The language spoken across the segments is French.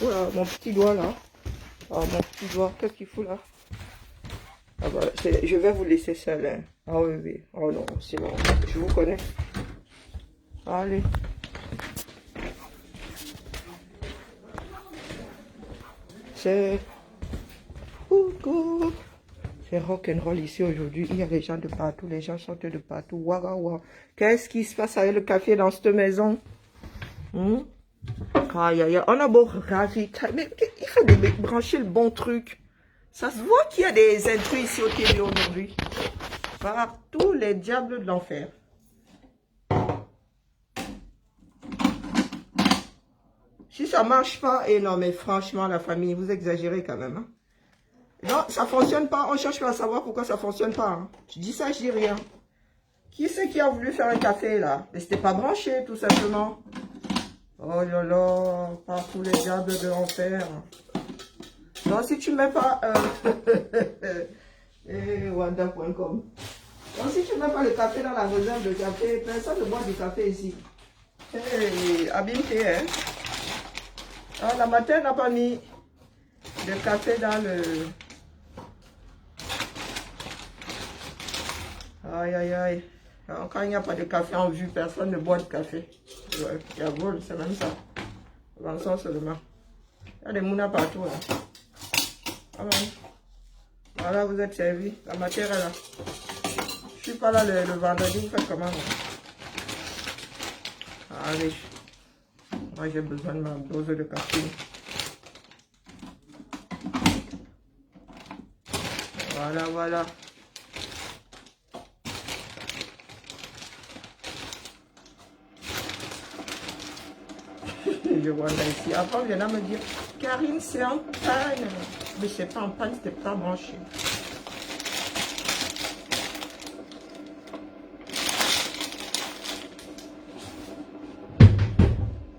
Oula, mon petit doigt là. Oh, mon petit doigt, qu'est-ce qu'il fout là? Ah bah, je vais vous laisser seul. Hein. Ah oui, oui. Oh non, c'est bon. Je vous connais. Allez. C'est... Coucou. C'est rock'n'roll ici aujourd'hui. Il y a des gens de partout. Les gens sortent de partout. Waouh, waouh. Qu'est-ce qui se passe avec le café dans cette maison? Aïe, aïe, aïe. On a beau ravi. Mais il faut brancher le bon truc. Ça se voit qu'il y a des intrus ici au TV aujourd'hui. Par tous les diables de l'enfer. Si ça marche pas, et non mais franchement la famille, vous exagérez quand même. Hein? Non, ça fonctionne pas. On cherche pas à savoir pourquoi ça fonctionne pas. Hein. Je dis ça, je dis rien. Qui c'est qui a voulu faire un café là? Mais c'était pas branché tout simplement. Oh là là, par tous les diables de l'enfer. Non, si tu mets pas... Wanda.com. Donc si tu ne mets pas le café dans la réserve de café, personne ne boit du café ici. Hey, abîmé, hein. Ah, la matin n'a pas mis de café dans le... Aïe, aïe, aïe. Alors, quand il n'y a pas de café en vue, personne ne boit de café. Ouais, il y a vol, c'est même ça. Avançons seulement. Il y a des mounas partout, là. Ah ouais. Voilà, vous êtes servis. La matière est là. Je suis pas là le vendredi, vous faites comment? Allez. Moi, j'ai besoin de ma dose de café. Voilà, voilà. Je vois là ici. Avant, il y en a me dire, Karine, c'est en panne. Mais c'est pas en panne, c'était pas branché.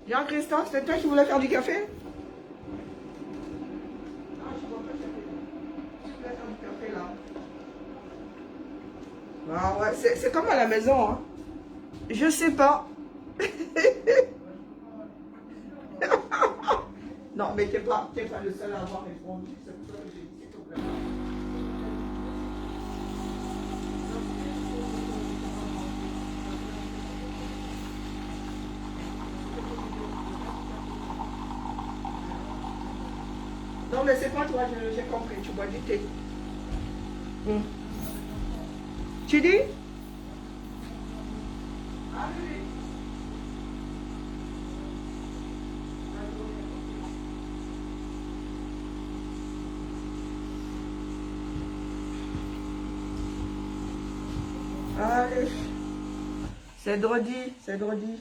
Jean-Christophe, c'est toi qui voulais faire du café? Ah, je vois pas tu voulais faire du café là. Ah ouais, c'est comme à la maison. Hein. Je sais pas. Non, mais t'es pas le seul à avoir répondu. C'est pour ça que j'ai dit, s'il te plaît. Non, mais c'est pas toi, j'ai compris. Tu bois du thé. Tu dis? Ah oui, oui. Allez. C'est drodi, c'est drodi.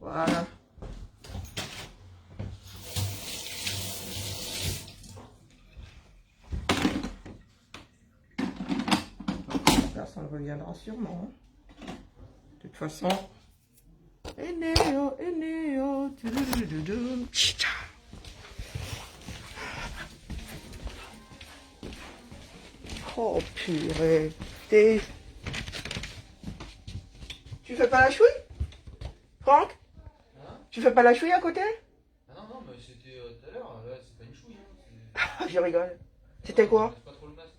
Voilà. Personne ne reviendra sûrement. De toute façon. Eneo, Eneo. Oh purée. Tu fais pas la chouille? Franck? Hein? Tu fais pas la chouille à côté? Ah non, non, mais c'était tout à l'heure, là, c'est pas une chouille. Ah, je rigole. C'était quoi? C'est pas trop le masque.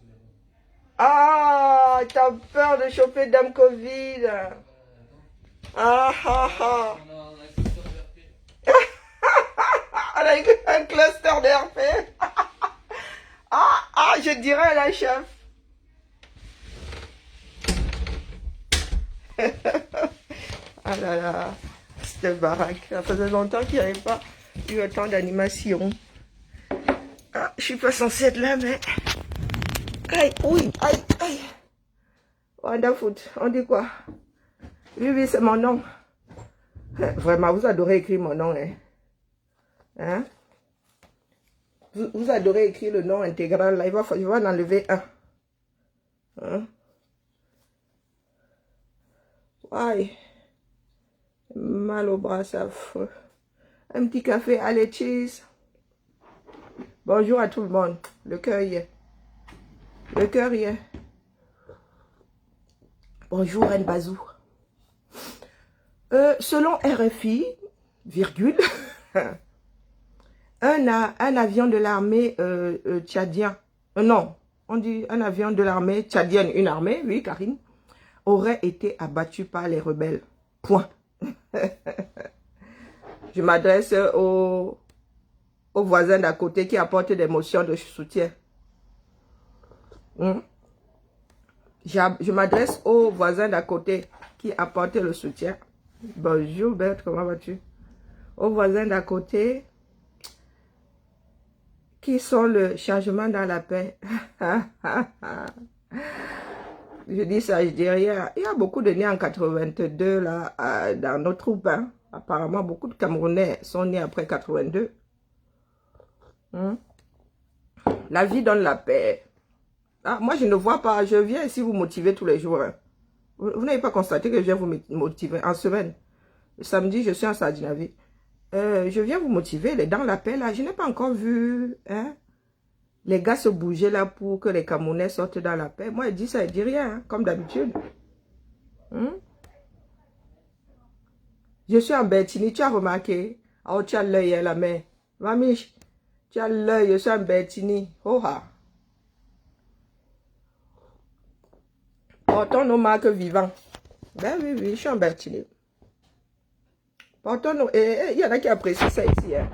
Ah, t'as peur de choper Dame Covid. Ah ah ah. On a un cluster d'RP. Ah, je dirais à la chef. Ah là là, cette baraque. Ça faisait longtemps qu'il n'y avait pas eu autant d'animation. Ah, je suis pas censée être là, mais... Aïe, oui, aïe, aïe. Wonderfoot, on dit quoi? Oui, oui, c'est mon nom. Vraiment, vous adorez écrire mon nom, hein? Hein? Vous adorez écrire le nom intégral, là. Je vais en enlever un. Hein? Aïe. Mal au bras, ça affreux. Un petit café, allez, cheese. Bonjour à tout le monde. Le cœur y est. Le cœur y est. Bonjour, Anne Bazou. Selon RFI, virgule, un avion de l'armée tchadien, non, on dit un avion de l'armée tchadienne, une armée, oui, Karine, aurait été abattu par les rebelles. Point. Je m'adresse aux voisins d'à côté qui apportent des motions de soutien. Je m'adresse aux voisins d'à côté qui apportent le soutien. Bonjour Berthe, comment vas-tu? Aux voisins d'à côté qui sont le changement dans la paix. Je dis ça, je dis rien. Il y a beaucoup de nés en 82 là, dans nos troupes. Hein. Apparemment, beaucoup de Camerounais sont nés après 82. La vie donne la paix. Ah, moi, je ne vois pas. Je viens ici vous motiver tous les jours. Hein. Vous n'avez pas constaté que je viens vous motiver en semaine. Le samedi, je suis en Sardinavie. Je viens vous motiver. Les dans la paix, là, je n'ai pas encore vu hein, les gars se bouger là pour que les Camerounais sortent dans la paix. Moi, il dit ça, il dit rien, hein, comme d'habitude. Je suis en Bertini, tu as remarqué? Oh, tu as l'œil à la main. Mamie, tu as l'œil, je suis en Bertini. Oh, ah. Portons nos marques vivants. Ben oui, oui, je suis en Bertini. Portons nos... il y en a qui apprécient ça ici. Hein.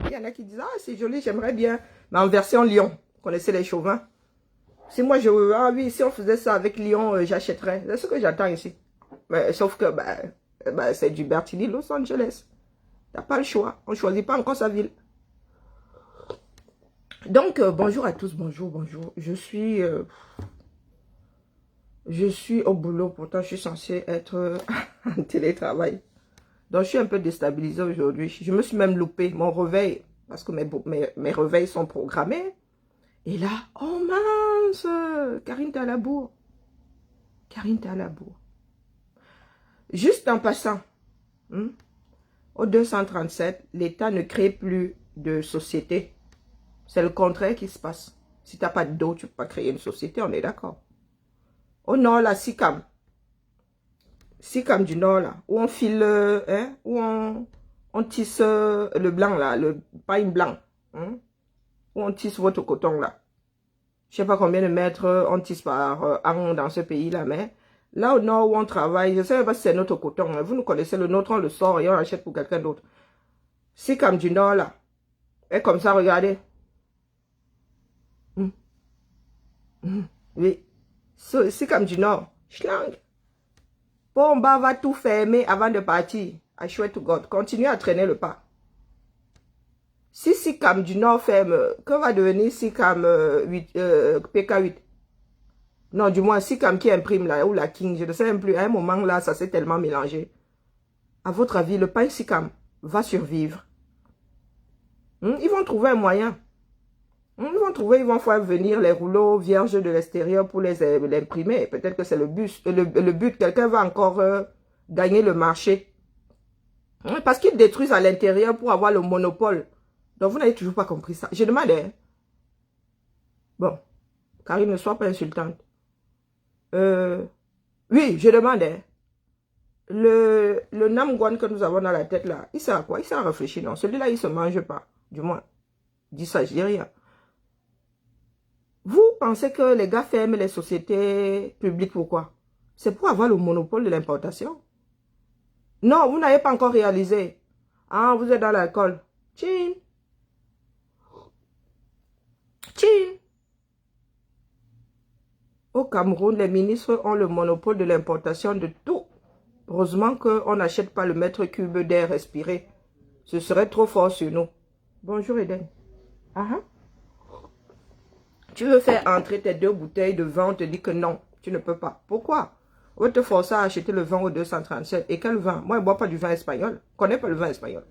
Il y en a qui disent, ah, c'est joli, j'aimerais bien. Mais en version Lyon. Vous connaissez les chauvins? Si moi, ah oui, si on faisait ça avec Lyon, j'achèterais. C'est ce que j'attends ici. Mais, sauf que, c'est du Bertini, Los Angeles. T'as pas le choix. On ne choisit pas encore sa ville. Donc, bonjour à tous, bonjour, bonjour. Je suis au boulot, pourtant je suis censée être en télétravail. Donc, je suis un peu déstabilisée aujourd'hui. Je me suis même loupé mon réveil, parce que mes réveils sont programmés. Et là, oh mince, Karine, t'es à la bourre. Karine, t'es à la bourre. Juste en passant, au 237, l'État ne crée plus de société. C'est le contraire qui se passe. Si tu n'as pas de dos, tu ne peux pas créer une société, on est d'accord. Au nord, là, SICAM. SICAM du nord, là, où on file, où on tisse le blanc, là, le pain blanc. Où on tisse votre coton, là. Je ne sais pas combien de mètres on tisse par an dans ce pays-là, mais là au nord où on travaille, je ne sais pas si c'est notre coton. Hein. Vous nous connaissez, le nôtre, on le sort et on l'achète pour quelqu'un d'autre. SICAM du nord, là. Et comme ça, regardez. Oui. SICAM du nord. Schlang. Bomba va tout fermer avant de partir. I swear to God. Continuez à traîner le pas. Si SICAM du nord ferme, que va devenir SICAM PK8? Non, du moins SICAM qui imprime là, ou la King, je ne sais même plus. À un moment là, ça s'est tellement mélangé. À votre avis, le pain SICAM va survivre? Ils vont trouver un moyen. Ils vont faire venir les rouleaux vierges de l'extérieur pour les imprimer. Peut-être que c'est le but. Quelqu'un va encore gagner le marché. Parce qu'ils détruisent à l'intérieur pour avoir le monopole. Donc, vous n'avez toujours pas compris ça. Je demandais. Bon, Karine, ne sois pas insultante. Oui, je demandais. Le Namgwan que nous avons dans la tête là, il sert à quoi? Il sert à réfléchir, non? Celui-là, il ne se mange pas. Du moins, dis ça, je dis rien. Vous pensez que les gars ferment les sociétés publiques, pourquoi? C'est pour avoir le monopole de l'importation. Non, vous n'avez pas encore réalisé. Ah, vous êtes dans l'alcool. Tching. Tching. Au Cameroun, les ministres ont le monopole de l'importation de tout. Heureusement qu'on n'achète pas le mètre cube d'air respiré. Ce serait trop fort sur nous. Bonjour Eden. Tu veux faire entrer tes 2 bouteilles de vin, on te dit que non, tu ne peux pas. Pourquoi? On va te forcer à acheter le vin au 237. Et quel vin? Moi, je ne bois pas du vin espagnol. Je ne connais pas le vin espagnol.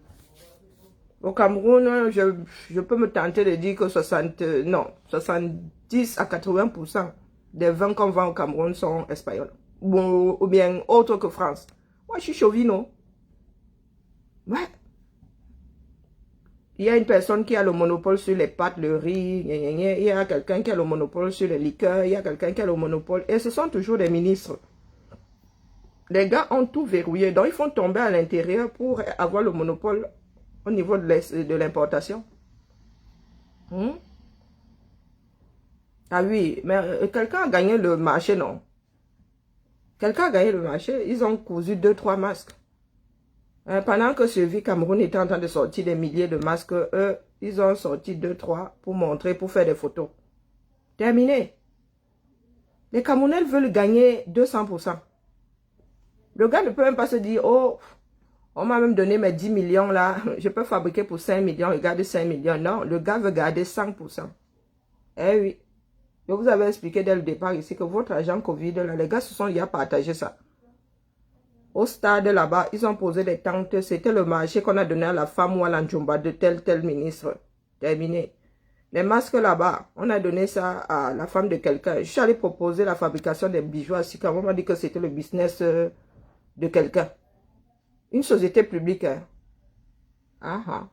Au Cameroun, je peux me tenter de dire que 70 à 80% des vins qu'on vend au Cameroun sont espagnols. Ou bien autres que France. Moi, je suis chauvino. Ouais. Il y a une personne qui a le monopole sur les pâtes, le riz. Il y a quelqu'un qui a le monopole sur les liqueurs. Il y a quelqu'un qui a le monopole. Et ce sont toujours des ministres. Les gars ont tout verrouillé. Donc, ils font tomber à l'intérieur pour avoir le monopole au niveau de l'importation. Ah oui, mais quelqu'un a gagné le marché, non? Quelqu'un a gagné le marché. Ils ont cousu 2-3 masques. Pendant que Survie Cameroun était en train de sortir des milliers de masques, eux, ils ont sorti 2-3 pour montrer, pour faire des photos. Terminé. Les Camerounais veulent gagner 200%. Le gars ne peut même pas se dire, oh, on m'a même donné mes 10 millions là, je peux fabriquer pour 5 millions, le gars de 5 millions. Non, le gars veut garder 100%. Eh oui. Je vous avais expliqué dès le départ ici que votre agent Covid, là, les gars se sont déjà partagé ça. Au stade là-bas, ils ont posé des tentes. C'était le marché qu'on a donné à la femme ou à l'Anjumba de tel ministre. Terminé. Les masques là-bas, on a donné ça à la femme de quelqu'un. Je suis allé proposer la fabrication des bijoux à Sika. On m'a dit que c'était le business de quelqu'un. Une société publique. Hein.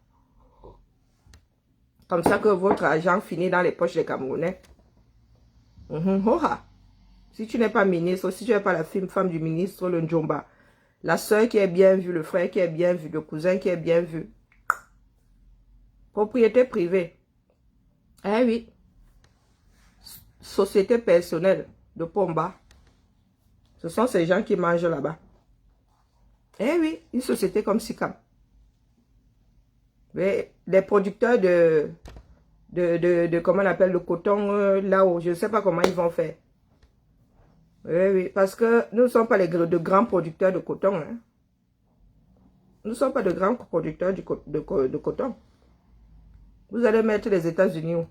Comme ça que votre argent finit dans les poches des Camerounais. Si tu n'es pas ministre, si tu n'es pas la femme du ministre, le Njomba, la soeur qui est bien vue, le frère qui est bien vu, le cousin qui est bien vu. Propriété privée. Eh oui. Société personnelle de Pomba. Ce sont ces gens qui mangent là-bas. Eh oui, une société comme Sikam. Mais les producteurs comment on appelle le coton là-haut, je ne sais pas comment ils vont faire. Oui, parce que nous ne sommes pas de grands producteurs de coton. Hein. Nous ne sommes pas de grands producteurs de coton. Vous allez mettre les États-Unis où?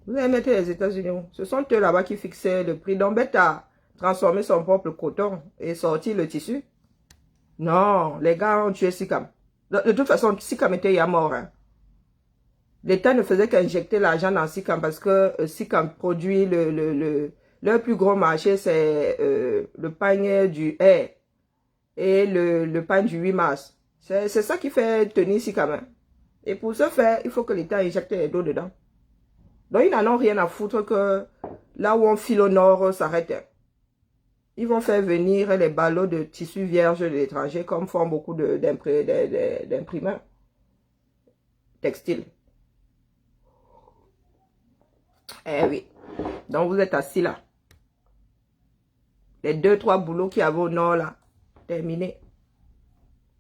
Vous allez mettre les États-Unis où? Ce sont eux là-bas qui fixaient le prix. Donc, bête à transformer son propre coton et sortir le tissu. Non, les gars ont tué Sikam. De toute façon, Sikam était ya mort. Hein. L'État ne faisait qu'injecter l'argent dans Sikam parce que Sikam produit leur plus gros marché, c'est le pagne du Air et le pagne du 8 mars. C'est ça qui fait tenir Sikam. Hein. Et pour ce faire, il faut que l'État injecte les dos dedans. Donc, ils n'en ont rien à foutre que là où on file au nord s'arrête. Ils vont faire venir les ballots de tissu vierge de l'étranger comme font beaucoup d'imprimeurs textiles. Eh oui. Donc, vous êtes assis là. Les 2-3 boulots qu'il y avait au nord là, terminé.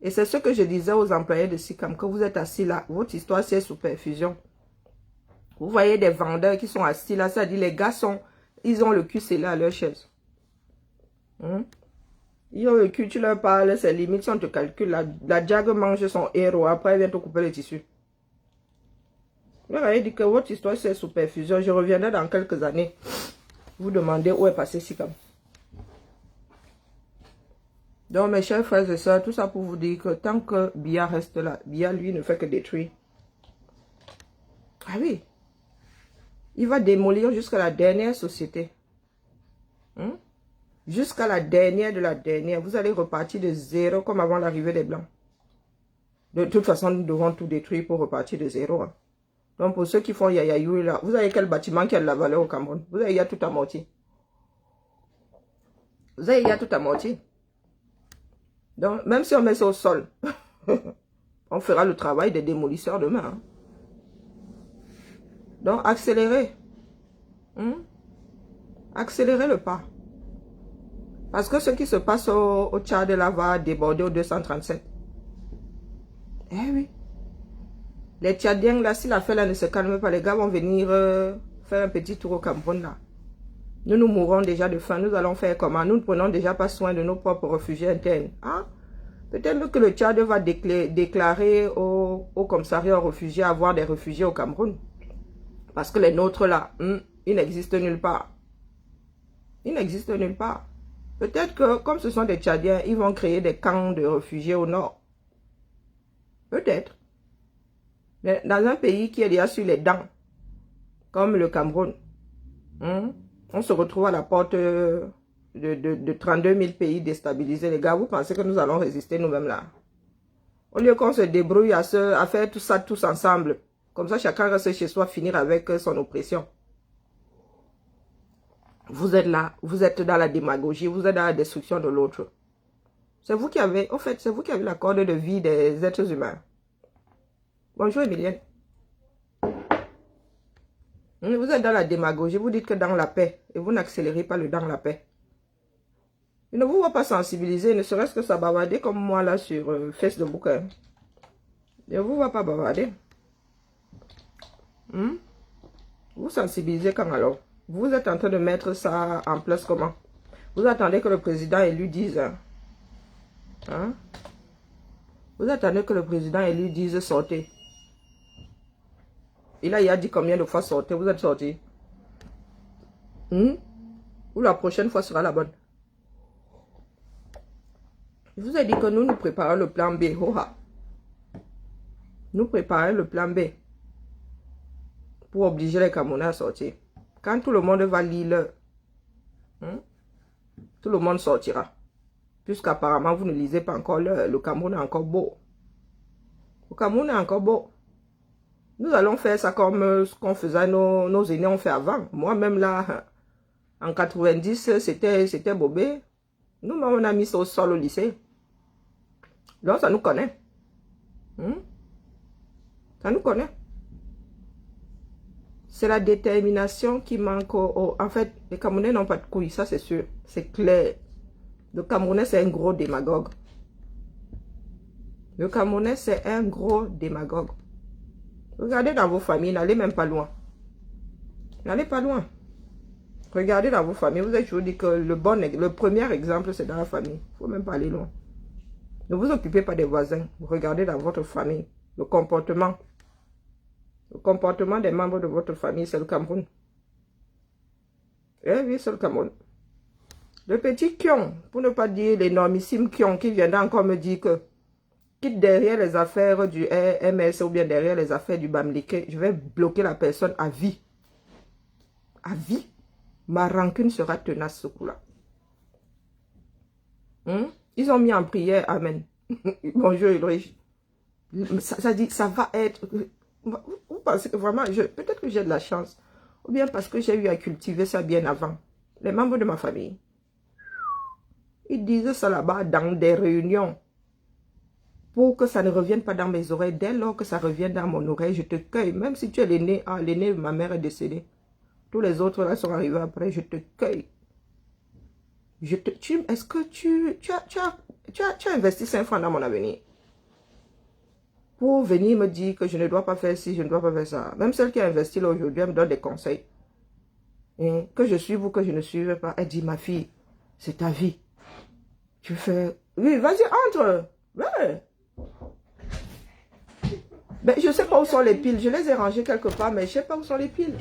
Et c'est ce que je disais aux employés de Sikam, que vous êtes assis là. Votre histoire, c'est sous perfusion. Vous voyez des vendeurs qui sont assis là, ça dit les gars ils ont le cul scellé à leur chaise. Ils ont le cul, tu leur parles, c'est limite, si on te calcule, la diag mange son héros, après elle vient te couper le tissu. Vous voyez, dit que votre histoire c'est sous perfusion, je reviendrai dans quelques années. Vous demandez où est passé Sikam. Donc mes chers frères et sœurs, tout ça pour vous dire que tant que Biya reste là, Biya lui ne fait que détruire. Ah oui. Il va démolir jusqu'à la dernière société. Jusqu'à la dernière de la dernière. Vous allez repartir de zéro comme avant l'arrivée des Blancs. De toute façon, nous devons tout détruire pour repartir de zéro. Hein. Donc pour ceux qui font yayayoui là, vous avez quel bâtiment qui a de la valeur au Cameroun? Vous avez tout amorti. Vous avez tout amorti. Donc même si on met ça au sol, on fera le travail des démolisseurs demain. Hein. Donc, accélérez. Accélérez le pas. Parce que ce qui se passe au Tchad là va déborder au 237. Eh oui. Les Tchadiens là, si l'affaire là ne se calme pas, les gars vont venir faire un petit tour au Cameroun là. Nous mourrons déjà de faim. Nous allons faire comment? Nous ne prenons déjà pas soin de nos propres réfugiés internes. Hein? Peut-être que le Tchad va déclarer au commissariat aux réfugiés avoir des réfugiés au Cameroun. Parce que les nôtres là, ils n'existent nulle part. Ils n'existent nulle part. Peut-être que comme ce sont des Tchadiens, ils vont créer des camps de réfugiés au nord. Peut-être. Mais dans un pays qui est déjà sur les dents, comme le Cameroun, on se retrouve à la porte de 32 000 pays déstabilisés. Les gars, vous pensez que nous allons résister nous-mêmes là? Au lieu qu'on se débrouille à faire tout ça tous ensemble. Comme ça, chacun reste chez soi, finir avec son oppression. Vous êtes là, vous êtes dans la démagogie, vous êtes dans la destruction de l'autre. C'est vous qui avez, en fait, c'est vous qui avez la corde de vie des êtres humains. Bonjour Emilienne. Vous êtes dans la démagogie, vous dites que dans la paix, et vous n'accélérez pas le dans la paix. Je ne vous vois pas sensibiliser, ne serait-ce que ça bavarder comme moi là sur Facebook. Hein. Je ne vous vois pas bavarder. Vous sensibilisez quand alors? Vous êtes en train de mettre ça en place comment? Vous attendez que le président élu dise... Hein? Vous attendez que le président élu dise sortez. Il a dit combien de fois sortez? Vous êtes sorti? Ou la prochaine fois sera la bonne? Je vous ai dit que nous préparons le plan B. Nous préparons le plan B pour obliger les Camerounais à sortir. Quand tout le monde va lire, tout le monde sortira. Puisqu'apparemment, vous ne lisez pas encore le Cameroun est encore beau. Le Cameroun est encore beau. Nous allons faire ça comme ce qu'on faisait, nos aînés ont fait avant. Moi-même là, en 90, c'était bobé. Nous, on a mis ça au sol au lycée. Donc, ça nous connaît. Ça nous connaît. C'est la détermination qui manque. En fait, les Camerounais n'ont pas de couilles, ça c'est sûr. C'est clair. Le Camerounais, c'est un gros démagogue. Le Camerounais, c'est un gros démagogue. Regardez dans vos familles, n'allez même pas loin. N'allez pas loin. Regardez dans vos familles, vous avez toujours dit que le premier exemple, c'est dans la famille. Il ne faut même pas aller loin. Ne vous occupez pas des voisins. Regardez dans votre famille. Le comportement des membres de votre famille, c'est le Cameroun. Eh oui, c'est le Cameroun. Le petit Kion, pour ne pas dire l'énormissime Kion qui viendra encore me dire que quitte derrière les affaires du MS ou bien derrière les affaires du Bamileke, je vais bloquer la personne à vie. À vie. Ma rancune sera tenace ce coup-là. Ils ont mis en prière, amen. Bonjour Ulrich. Ça dit, ça va être... Vous pensez que vraiment, peut-être que j'ai de la chance. Ou bien parce que j'ai eu à cultiver ça bien avant. Les membres de ma famille. Ils disent ça là-bas dans des réunions. Pour que ça ne revienne pas dans mes oreilles. Dès lors que ça revient dans mon oreille, je te cueille. Même si tu es l'aîné, l'aîné de ma mère est décédée. Tous les autres là sont arrivés après, je te cueille. Est-ce que tu as investi 5 francs dans mon avenir? Pour venir me dire que je ne dois pas faire ci, je ne dois pas faire ça. Même celle qui a investi là aujourd'hui, elle me donne des conseils. Et que je suive ou que je ne suive pas. Elle dit, ma fille, c'est ta vie. Tu fais... Oui, vas-y, entre. Ouais. Ben, je ne sais pas où sont les piles. Je les ai rangées quelque part, mais je ne sais pas où sont les piles.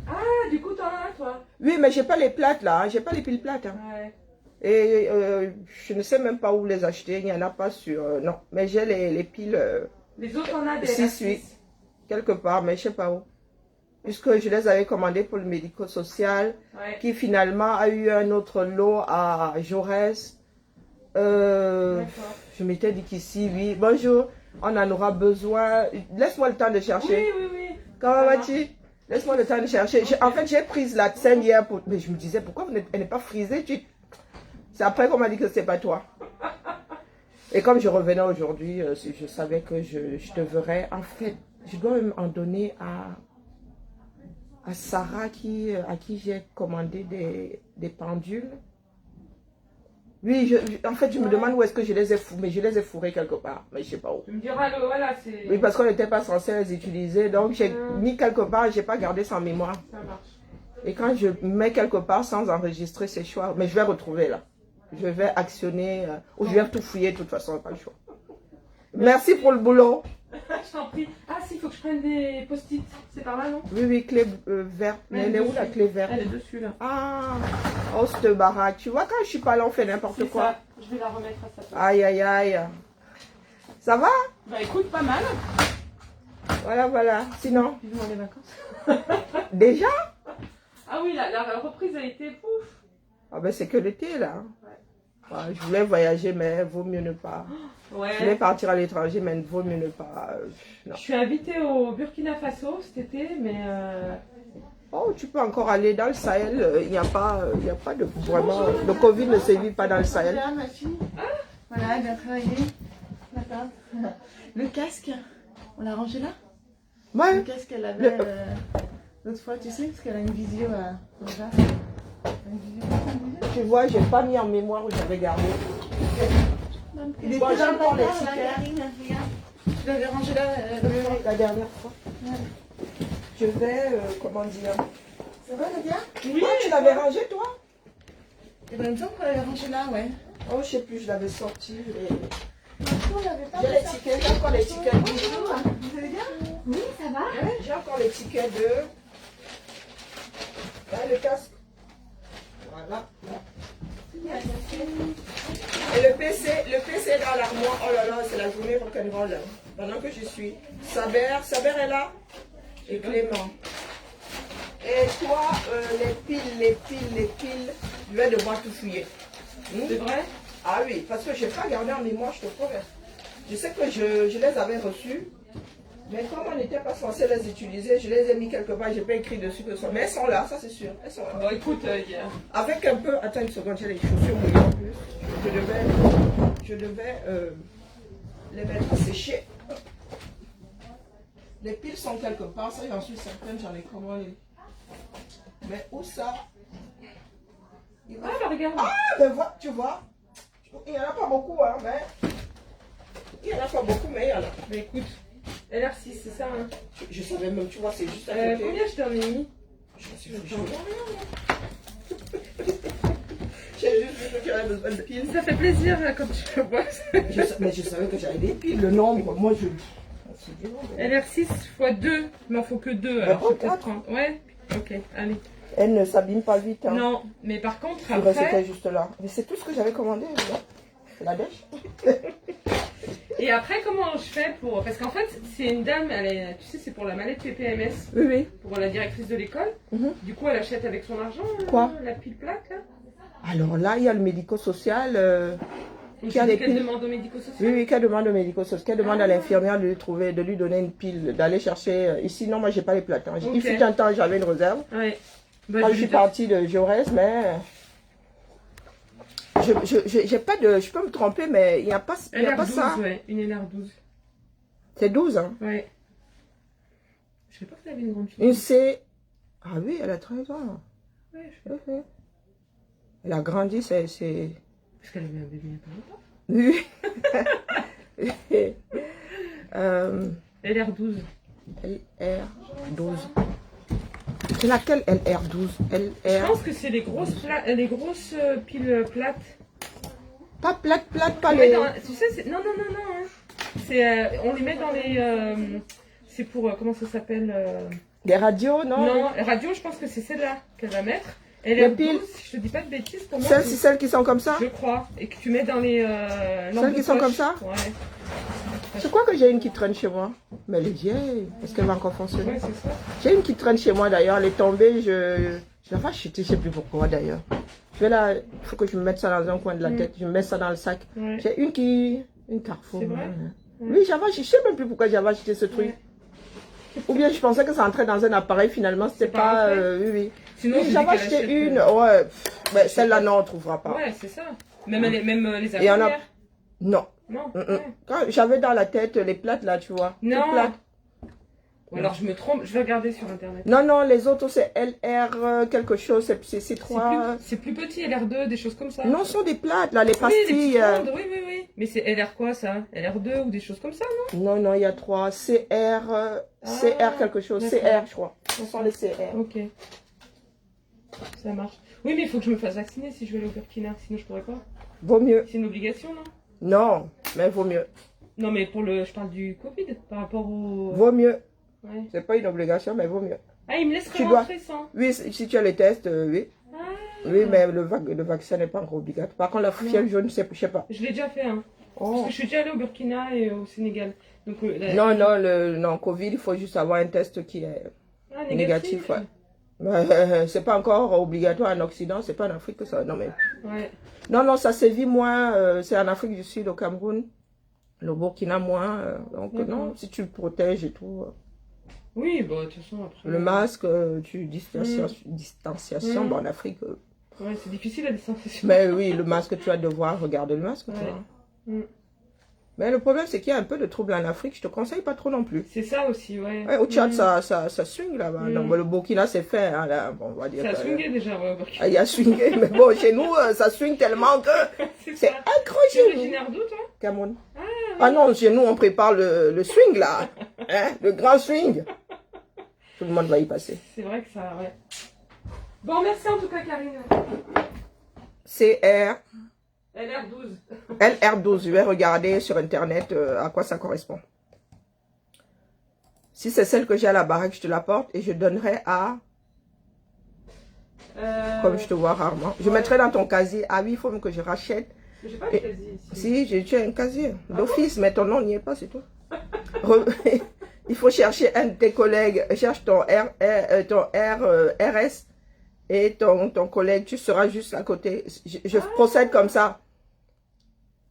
Ah, du coup, t'en as, toi? Oui, mais je n'ai pas les plates là. Hein. Je n'ai pas les piles plates. Hein. Ouais. Et je ne sais même pas où les acheter. Il n'y en a pas sur... non, mais j'ai les piles... Les autres, on a des... 6-8. Quelque part, mais je ne sais pas où. Puisque je les avais commandés pour le médico-social, Ouais. qui finalement a eu un autre lot à Jaurès. Je m'étais dit qu'ici, oui. Bonjour, on en aura besoin. Laisse-moi le temps de chercher. Oui. Comment vas-tu? Laisse-moi le temps de chercher. En fait, j'ai pris la scène hier pour... Mais je me disais, pourquoi elle n'est pas frisée? C'est après qu'on m'a dit que c'est pas toi. Et comme je revenais aujourd'hui, je savais que je te verrais. En fait, je dois même en donner à Sarah à qui j'ai commandé des pendules. Oui, en fait, je me demande où est-ce que je les ai fourrés, mais je les ai fourrés quelque part, mais je ne sais pas où. Tu me diras, voilà, c'est... Oui, parce qu'on n'était pas censé les utiliser, donc j'ai mis quelque part, je n'ai pas gardé sans mémoire. Ça marche. Et quand je mets quelque part sans enregistrer, c'est choix. Mais je vais retrouver là. Je vais actionner, ou je vais tout fouiller de toute façon, pas le choix. Merci pour le boulot. Je t'en prie. Ah, si, il faut que je prenne des post-it. C'est par là, non? Oui, clé verte. Mais elle est où la clé verte? Elle est dessus, là. Ah, oh, cette baraque. Tu vois, quand je suis pas là, on fait n'importe quoi. Ça. Je vais la remettre à sa place. Aïe. Ça va? Bah écoute, pas mal. Voilà. Sinon, Vivement les vacances. déjà? Ah oui, la reprise a été pouf. Ah ben c'est que l'été là. Ouais. Ouais, je voulais voyager, mais vaut mieux ne pas. Ouais. Je voulais partir à l'étranger, mais vaut mieux ne pas. Non. Je suis invitée au Burkina Faso cet été, mais... Oh, tu peux encore aller dans le Sahel. Il n'y a pas de vraiment. Le Covid ne sévit pas dans le Sahel. Voilà, ma fille. Voilà, elle vient travailler. D'accord. Le casque, on l'a rangé là. Le Ouais. casque qu'elle avait l'autre fois, tu sais, parce qu'elle a une visio déjà. Tu vois, j'ai pas mis en mémoire où j'avais gardé. Il est déjà encore les tickets. Tu l'avais rangé là La dernière fois. Je vais, comment dire. Ça va, Nadia? Oui. Oh, tu l'avais rangé toi? Et ben, il me semble qu'on l'avait rangé là, ouais. Oh, je sais plus, je l'avais sorti. On l'avait pas J'ai fait les ça. tickets, j'ai encore les tickets. Bonjour, vous allez bien? Oui, ça va? Ouais, j'ai encore les tickets de. Là, le casque. Voilà. Et le PC est dans l'armoire. Oh là là, c'est la journée rock'n'roll. Pendant que je suis. Saber est là. Et Clément. Et toi, les piles, je vais devoir tout fouiller. C'est vrai? Ah oui, parce que je n'ai pas gardé en mémoire, je te promets. Je sais que je les avais reçus, mais comme on n'était pas censé les utiliser, je les ai mis quelque part, je n'ai pas écrit dessus que ça. Mais elles sont là, ça c'est sûr. Elles sont là. Bon, écoute, Avec un peu, attends une seconde, j'ai les chaussures mouillées en plus. Je devais les mettre à sécher. Les piles sont quelque part, ça j'en suis certaine, j'en ai commandé. Mais où ça? Il va- bah, regarde. Ah, mais tu vois, il n'y en a pas beaucoup, hein, mais... Il n'y en a pas beaucoup, mais il y en a. Bah écoute, LR6, c'est ça, hein. Je savais même, tu vois, c'est juste à côté. Combien je t'en ai mis? Je me suis fait J'ai juste vu que j'avais besoin de piles. Ça fait plaisir quand tu le vois. Mais je savais que j'avais des piles, le nombre, moi je... C'est dur, mais- LR6 x 2, il m'en faut que 2. Bah, Alors je vais prends peut-être quatre. prendre. Ouais, ok, allez. Elle ne s'abîme pas vite, hein. Non, mais par contre, Tu vois, c'était après. juste là. Mais c'est tout ce que j'avais commandé, là. La dèche. Et après, comment je fais pour. Parce qu'en fait, c'est une dame, elle est, tu sais, c'est pour la mallette PPMS, Oui, oui. pour la directrice de l'école. Mhm. Du coup, elle achète avec son argent Quoi la pile plate, là. Alors là, il y a le médico-social Donc, qui a tu les dis qu'elle piles. demande au médico-social. Oui, oui, qu'elle demande au médico-social, qu'elle demande à l'infirmière de lui trouver, de lui donner une pile, d'aller chercher. Ici, non, moi, j'ai pas les plates. Hein. Ok. Il fut un temps, j'avais une réserve. Ouais. Bah, Quand je je suis lui partie de Jaurès, mais j'ai pas de, je peux me tromper, mais il n'y a pas, il y a pas LR12, ça. ouais, une LR12. C'est 12, hein. Ouais. Je savais pas que tu avais une grande fille. Une C. Ah oui, elle a 13 ans. Ouais, je sais. Mhm. Elle a grandi, c'est. Parce qu'elle avait un bébé il y a pas longtemps. Oui. LR12. LR12. C'est laquelle LR12? Je LR. pense que c'est les grosses, piles plates. Pas plate, pas On met les. dans- tu sais, non, non, non, non. Hein. On les met dans les. C'est pour. Comment ça s'appelle Des radios, non? Non, radio, je pense que c'est celle-là qu'elle va mettre. Les LR12, piles. si je te dis pas de bêtises, pour moi. Celles, c'est celles qui sont comme ça? Je crois. Et que tu mets dans les. lampes Celles de qui sont poche. comme ça? Ouais. Je crois que j'ai une qui traîne chez moi. Mais elle est vieille. Est-ce qu'elle va encore fonctionner? Ouais, c'est ça. J'ai une qui traîne chez moi d'ailleurs. Elle est tombée. Je l'ai pas achetée, je sais plus pourquoi d'ailleurs. Je vais là. Il faut que je me mette ça dans un coin de la tête. Je me mets ça dans le sac. Ouais. J'ai une qui. Une Carrefour. C'est vrai? Ouais. Oui, j'avais acheté. Je sais même plus pourquoi j'avais acheté ce truc. Ouais. Ou bien je pensais que ça entrait dans un appareil. Finalement, c'était C'est pas pas. un fait. Oui, oui. Sinon, Oui, je dis j'avais qu'elle acheté achète, une. Ouais. Mais celle-là, non, on ne trouvera pas. Ouais, c'est ça. Même, même les Et on a- infirmières. Non. Non. Mm, mm. Ouais. Quand j'avais dans la tête les plates là, tu vois. Non. Toutes plates. Ou alors je me trompe, je vais regarder sur internet. Non, non, les autres c'est LR quelque chose, c'est C'est trois. plus petit, LR2, des choses comme ça. Non, ce sont des plates là, les Oui, les pastilles. petites rondes, oui, oui, oui. Mais c'est LR quoi ça? LR2 ou des choses comme ça, non? Non, non, il y a trois. CR quelque chose. d'accord. CR, je crois. Ce sont les CR. Ok. Ça marche. Oui, mais il faut que je me fasse vacciner si je vais aller au Burkina, sinon je pourrais pas. Vaut mieux. C'est une obligation, non? Non, mais vaut mieux. Non, mais je parle du Covid, par rapport au... Vaut mieux. Ouais. C'est pas une obligation, mais vaut mieux. Ah, il me laisserait Tu dois- rentrer sans? Oui, si tu as les tests, oui. Ah. Oui, mais le vaccin n'est pas encore obligatoire. Par contre, la fièvre jaune, je sais pas. Je l'ai déjà fait, hein. Parce Oh. que je suis déjà allée au Burkina et au Sénégal. Donc, Non, non, Covid, il faut juste avoir un test qui est Ah, négatif. Ouais. C'est pas encore obligatoire en Occident, c'est pas en Afrique que ça. Non, mais. Ouais. Non, ça sévit moins. C'est en Afrique du Sud, au Cameroun. Le Burkina moins. Donc, D'accord. non, si tu le protèges et tout. Oui, bah, de toute façon, après. Le masque, distanciation, bon, en Afrique. Ouais, c'est difficile la distanciation. Mais oui, le masque, tu vas devoir regarder le masque, tu Ouais. vois. Mais le problème, c'est qu'il y a un peu de trouble en Afrique. Je te conseille pas trop non plus. C'est ça aussi, ouais. Ouais, au Tchad, ça swing là-bas. Non, mais le Burkina, c'est fait. Hein, là. Bon, on va dire Ça a que, swingé déjà, ouais, au Burkina. il y a swingé, mais bon, chez nous, ça swing tellement que c'est Tu es incroyable. originaire d'où, toi? Cameroun. Ah, Ah non, chez nous, on prépare le swing là. Hein, le grand swing. Tout le monde va y passer. c'est vrai que ça, ouais. Bon, merci en tout cas, Karine. CR. LR12. LR12, je vais regarder sur internet à quoi ça correspond. Si c'est celle que j'ai à la baraque, je te l'apporte et je donnerai à... Comme je te vois rarement. Je mettrai dans ton casier. Ah oui, il faut même que je rachète. J'ai pas de casier ici. Si, j'ai un casier d'office, mais ton nom n'y est pas, c'est tout. Il faut chercher un de tes collègues. Cherche ton RS et ton collègue. Tu seras juste à côté. Je procède comme ça.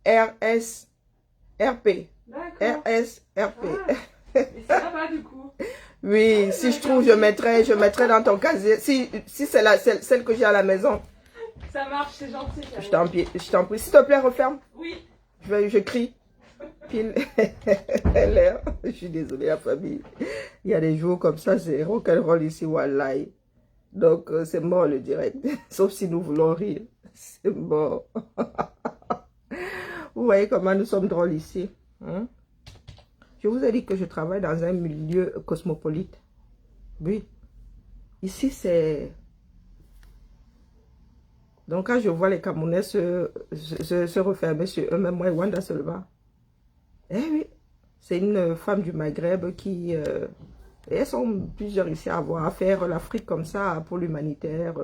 RS, RP. D'accord. RS, RP. Et ça va du coup. Oui, si je trouve, je mettrai dans ton casier. Si c'est celle que j'ai à la maison. Ça marche, c'est gentil. Je t'en prie. S'il te plaît, referme. Oui. Je crie. Pile. LR. Je suis désolée, la famille. Il y a des jours comme ça, c'est rock'n'roll ici, wallahi. Donc, c'est mort le direct. Sauf si nous voulons rire. C'est mort. Vous voyez comment nous sommes drôles ici. Hein? Je vous ai dit que je travaille dans un milieu cosmopolite. Oui. Ici, c'est... Donc, quand je vois les Camerounais se refermer sur eux-mêmes, moi et Wanda seulement. Eh oui. C'est une femme du Maghreb qui... et elles sont plusieurs ici à avoir à faire l'Afrique comme ça pour l'humanitaire.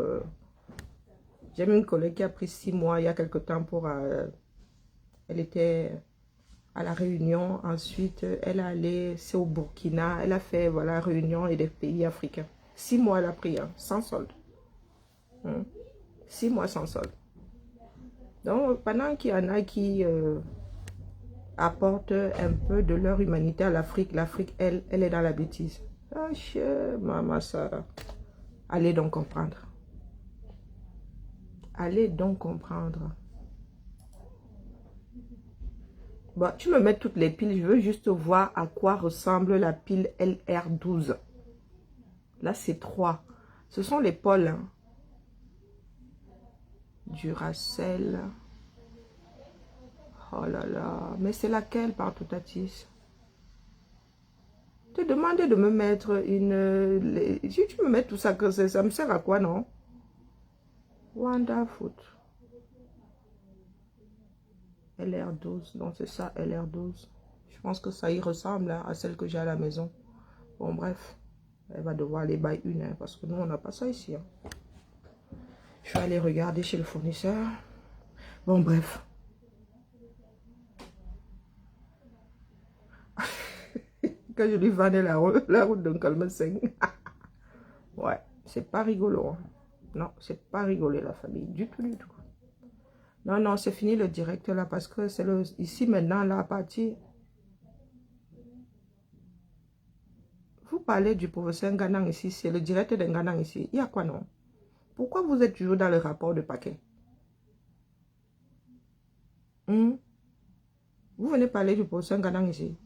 J'ai même une collègue qui a pris 6 mois il y a quelque temps pour... elle était à la Réunion. Ensuite, elle est allée, c'est au Burkina. Elle a fait, voilà, Réunion et des pays africains. 6 mois elle a pris, hein, sans solde. 6 mois sans solde. Donc, pendant qu'il y en a qui apportent un peu de leur humanité à l'Afrique, l'Afrique, elle est dans la bêtise. Ah, maman Sarah. Allez donc comprendre. Allez donc comprendre. Bon, tu me mets toutes les piles. Je veux juste voir à quoi ressemble la pile LR12. Là, c'est 3. Ce sont les pôles. Hein. Duracell. Oh là là. Mais c'est laquelle par Toutatis? Te demander de me mettre une... Si tu me mets tout ça, que ça me sert à quoi, non? Wonderful. LR12, donc c'est ça, LR12. Je pense que ça y ressemble hein, à celle que j'ai à la maison. Bon, bref, elle va devoir aller bailler une, hein, parce que nous, on n'a pas ça ici. Hein. Je vais aller regarder chez le fournisseur. Bon, bref. Quand je lui vendais la route d'un calme 5. Ouais, c'est pas rigolo. Hein. Non, c'est pas rigolo, la famille, du tout, du tout. Non, non, c'est fini le direct là parce que c'est ici maintenant, là, à partir. Vous parlez du professeur Nganang ici, c'est le direct de Nganang ici. Il y a quoi non? Pourquoi vous êtes toujours dans le rapport de paquet? Vous venez parler du professeur Nganang ici.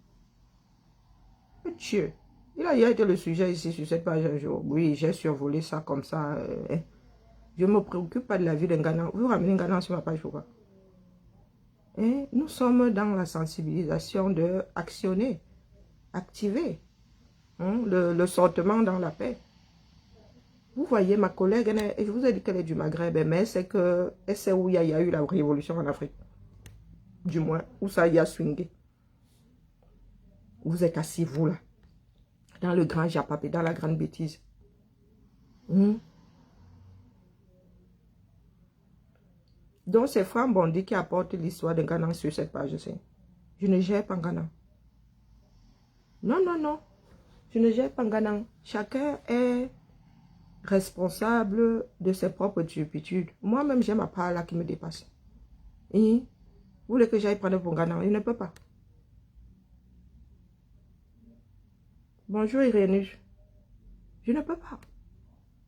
Dieu, il a été le sujet ici sur cette page un jour. Oui, j'ai survolé ça comme ça. Je ne me préoccupe pas de la vie d'un Nganang. Vous ramenez Nganang sur ma page ou quoi? Et nous sommes dans la sensibilisation de actionner, activer le sortement dans la paix. Vous voyez, ma collègue, je vous ai dit qu'elle est du Maghreb, mais c'est que c'est où il y a eu la révolution en Afrique. Du moins, où ça y a swingé. Vous êtes assis, vous là, dans le grand japapé, dans la grande bêtise. Donc, c'est Franck Bondi qui apporte l'histoire de Nganang sur cette page-ci. Je ne gère pas Nganang. Non, non, non. Je ne gère pas Nganang. Chacun est responsable de ses propres turpitudes. Moi-même, j'ai ma part là qui me dépasse. Et vous voulez que j'aille prendre pour Nganang? Il ne peut pas. Bonjour Irénuge. Je ne peux pas.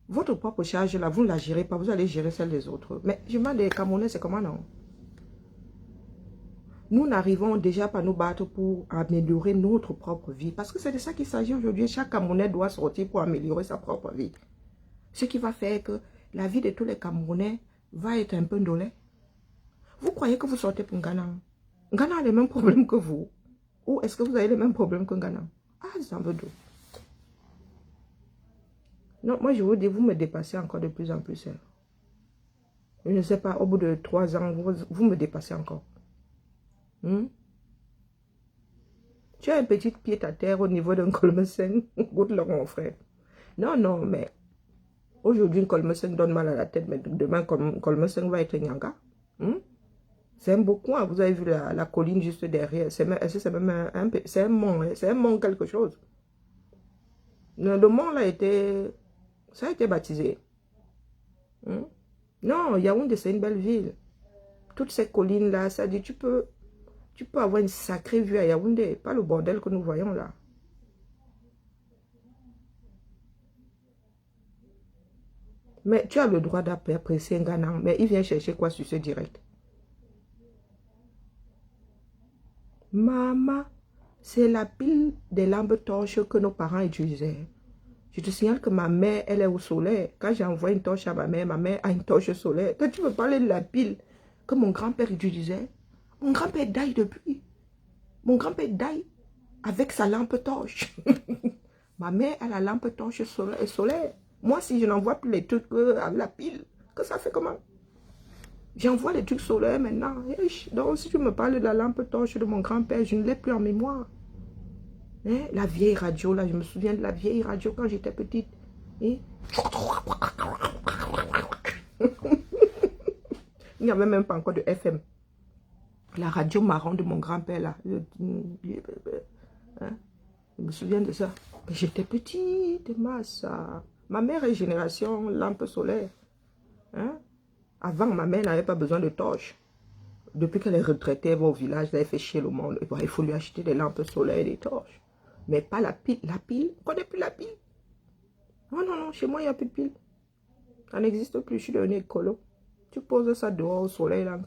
Votre propre charge, là, vous ne la gérez pas, vous allez gérer celle des autres. Mais je demande des Camerounais, c'est comment non? Nous n'arrivons déjà pas à nous battre pour améliorer notre propre vie. Parce que c'est de ça qu'il s'agit aujourd'hui. Chaque Camerounais doit sortir pour améliorer sa propre vie. Ce qui va faire que la vie de tous les Camerounais va être un peu dolée. Vous croyez que vous sortez pour Ghana? Ghana a les mêmes problèmes que vous. Ou est-ce que vous avez les mêmes problèmes que Ghana? Ah, ça en veut d'où? Non, moi je vous dis, vous me dépassez encore de plus en plus. Je ne sais pas, au bout de 3 ans, vous me dépassez encore. Tu as un petit pied à terre au niveau d'un colmeseng. Good luck, mon frère. Non, non, mais aujourd'hui, un colmeseng donne mal à la tête, mais demain, colmeseng va être nyanga. C'est un beau coin. Vous avez vu la colline juste derrière. C'est même un mont. C'est un mont quelque chose. Le mont là ça a été baptisé. Non, Yaoundé, c'est une belle ville. Toutes ces collines là, ça dit, tu peux avoir une sacrée vue à Yaoundé. Pas le bordel que nous voyons là. Mais tu as le droit d'apprécier un Ghana. Mais il vient chercher quoi sur ce direct? Maman, c'est la pile des lampes torches que nos parents utilisaient. Je te signale que ma mère, elle est au soleil. Quand j'envoie une torche à ma mère a une torche solaire. Toi, tu veux parler de la pile que mon grand-père utilisait? Mon grand-père daille depuis. Mon grand-père daille avec sa lampe torche. Ma mère a la lampe torche solaire. Moi, si je n'envoie plus les trucs avec la pile, que ça fait comment? J'envoie les trucs solaires maintenant. Donc, si tu me parles de la lampe torche de mon grand-père, je ne l'ai plus en mémoire. La vieille radio, là, je me souviens de la vieille radio quand j'étais petite. Il n'y avait même pas encore de FM. La radio marron de mon grand-père, là. Je me souviens de ça. J'étais petite, ma mère est génération lampe solaire. Avant, ma mère n'avait pas besoin de torches. Depuis qu'elle est retraitée, elle va au village, elle fait chier le monde. Il faut lui acheter des lampes solaires et des torches. Mais pas la pile. La pile, on connaît plus la pile. Non, non, non, chez moi, il n'y a plus de pile. Ça n'existe plus, je suis devenu écolo. Tu poses ça dehors au soleil, là,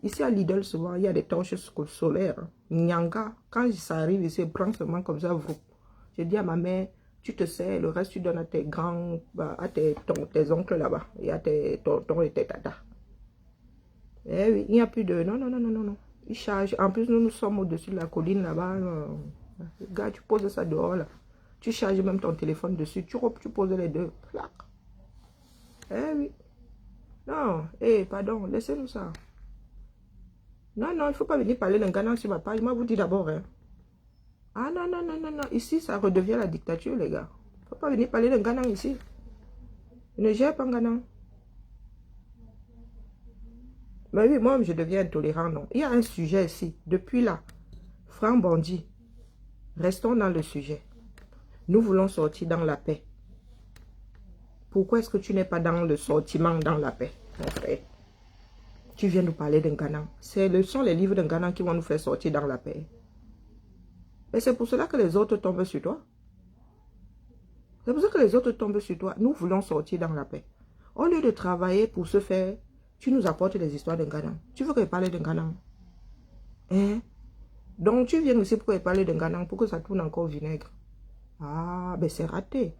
ici à Lidl, souvent, il y a des torches solaires. Nyanga, quand ça arrive ici, prends seulement comme ça, vous. Je dis à ma mère, tu te sais, le reste, tu donnes à tes grands, à tes oncles là-bas, et à tes tontons et tes tatas. Eh oui, il n'y a plus de... Non, non, non, non, non, non. Ils chargent. En plus, nous sommes au-dessus de la colline là-bas. Gars, tu poses ça dehors là. Tu charges même ton téléphone dessus. Tu poses les deux. Clac. Eh oui. Non, pardon, laissez-nous ça. Non, non, il ne faut pas venir parler d'un Ghana sur ma page. Moi, vous dis d'abord. Ah non, non, non, non, non. Ici, ça redevient la dictature, les gars. Il ne faut pas venir parler d'un Ghana ici. Je ne gère pas un Ghana. Mais oui, moi, je deviens intolérant, non. Il y a un sujet ici. Depuis là, Franck Bondi, restons dans le sujet. Nous voulons sortir dans la paix. Pourquoi est-ce que tu n'es pas dans le sortiment dans la paix, mon frère? Tu viens nous parler d'un Ghana. Ce sont les livres d'un Ghana qui vont nous faire sortir dans la paix. Et c'est pour cela que les autres tombent sur toi. C'est pour ça que les autres tombent sur toi. Nous voulons sortir dans la paix. Au lieu de travailler pour se faire, tu nous apportes des histoires d'un Ghana. Tu veux que je parle d'un Ghana? Donc tu viens aussi pour parler d'un Ghana pour que ça tourne encore au vinaigre. Ah, ben c'est raté.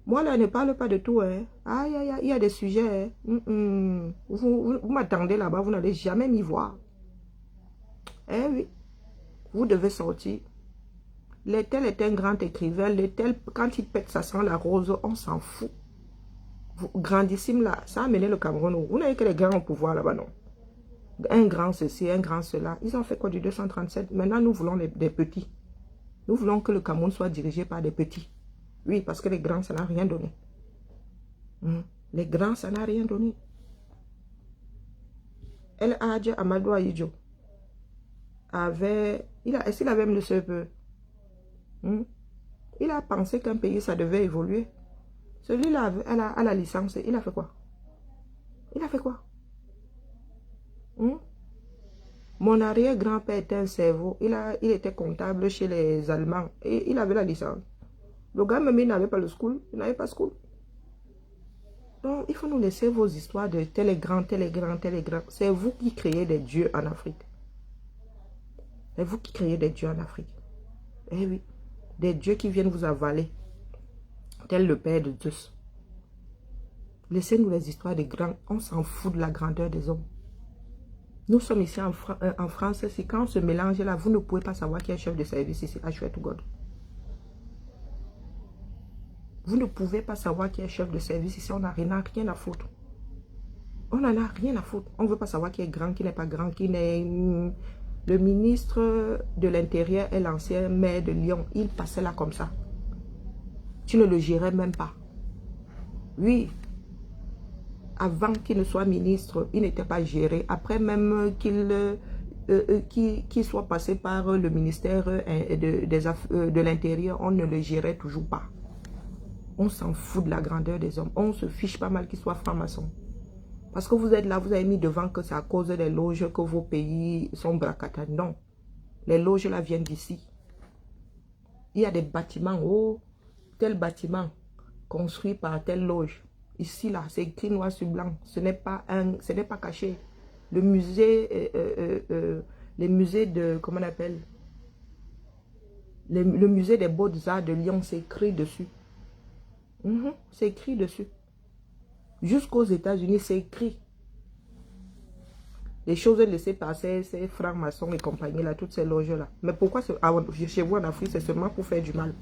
Moi là, je ne parle pas de tout. Aïe, aïe, aïe, il y a des sujets. Vous m'attendez là-bas, vous n'allez jamais m'y voir. Eh oui, vous devez sortir. Tel est un grand écrivain. Tel, quand il pète, ça sent la rose, on s'en fout. Grandissime là, ça a amené le Cameroun. Vous n'avez que les grands au pouvoir là-bas, non? Un grand ceci, un grand cela. Ils ont fait quoi du 237? Maintenant, nous voulons des petits. Nous voulons que le Cameroun soit dirigé par des petits. Oui, parce que les grands, ça n'a rien donné. Les grands, ça n'a rien donné. El Hadj Amadou Ahidjo avait... Est-ce qu'il avait même le CEPE? Il a pensé qu'un pays, ça devait évoluer. Celui-là, à la licence, il a fait quoi? Il a fait quoi? Mon arrière-grand-père était un cerveau. Il était comptable chez les Allemands. Et il avait la licence. Le gars, même, il n'avait pas le school. Il n'avait pas school. Donc, il faut nous laisser vos histoires de tel est grand, tel est grand, tel est grand. C'est vous qui créez des dieux en Afrique. C'est vous qui créez des dieux en Afrique. Eh oui. Des dieux qui viennent vous avaler. Tel le père de Zeus. Laissez-nous les histoires des grands. On s'en fout de la grandeur des hommes. Nous sommes ici en France. C'est quand on se mélange là, vous ne pouvez pas savoir qui est chef de service ici. I swear to God. Vous ne pouvez pas savoir qui est chef de service ici. On n'a rien à foutre. On n'en a rien à foutre. On ne veut pas savoir qui est grand, qui n'est pas grand, qui n'est... Le ministre de l'Intérieur est l'ancien maire de Lyon. Il passait là comme ça. Tu ne le gérais même pas. Oui. Avant qu'il ne soit ministre, il n'était pas géré. Après même qu'il soit passé par le ministère de l'Intérieur, on ne le gérait toujours pas. On s'en fout de la grandeur des hommes. On se fiche pas mal qu'ils soient francs-maçons. Parce que vous êtes là, vous avez mis devant que c'est à cause des loges que vos pays sont bracata. Non. Les loges là viennent d'ici. Il y a des bâtiments. Oh, tel bâtiment construit par telle loge. Ici là, c'est écrit noir sur blanc. Ce n'est pas caché. Le musée, les musées de, comment on appelle? Le musée des Beaux-Arts de Lyon, c'est écrit dessus. C'est écrit dessus. Jusqu'aux États-Unis, c'est écrit. Les choses laissées passer, ces francs-maçons et compagnie, là, toutes ces loges-là. Mais pourquoi chez vous en Afrique, c'est seulement pour faire du mal?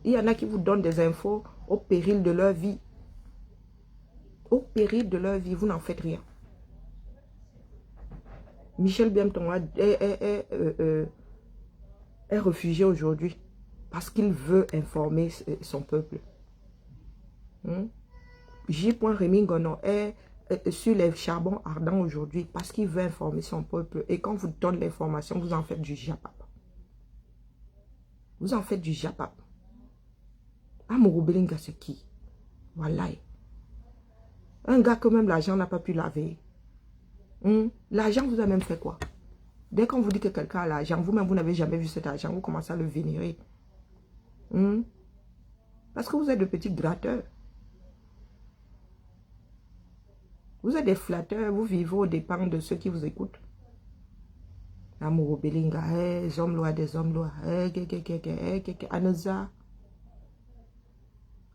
Il y en a qui vous donnent des infos au péril de leur vie. Au péril de leur vie, vous n'en faites rien. Michel Biamtonga est réfugié aujourd'hui parce qu'il veut informer son peuple. J. Rémy Ngono est sur les charbons ardents aujourd'hui parce qu'il veut informer son peuple. Et quand vous donne l'information, vous en faites du japap. Vous en faites du japap. Amouroubelinga, c'est qui? Voilà. Un gars que même l'argent n'a pas pu laver. L'argent vous a même fait quoi? Dès qu'on vous dit que quelqu'un a l'argent, vous-même vous n'avez jamais vu cet argent, vous commencez à le vénérer. Parce que vous êtes de petits gratteurs. Vous êtes des flatteurs, vous vivez aux dépens de ceux qui vous écoutent. Amour Belinga, des hommes lois, Aneza.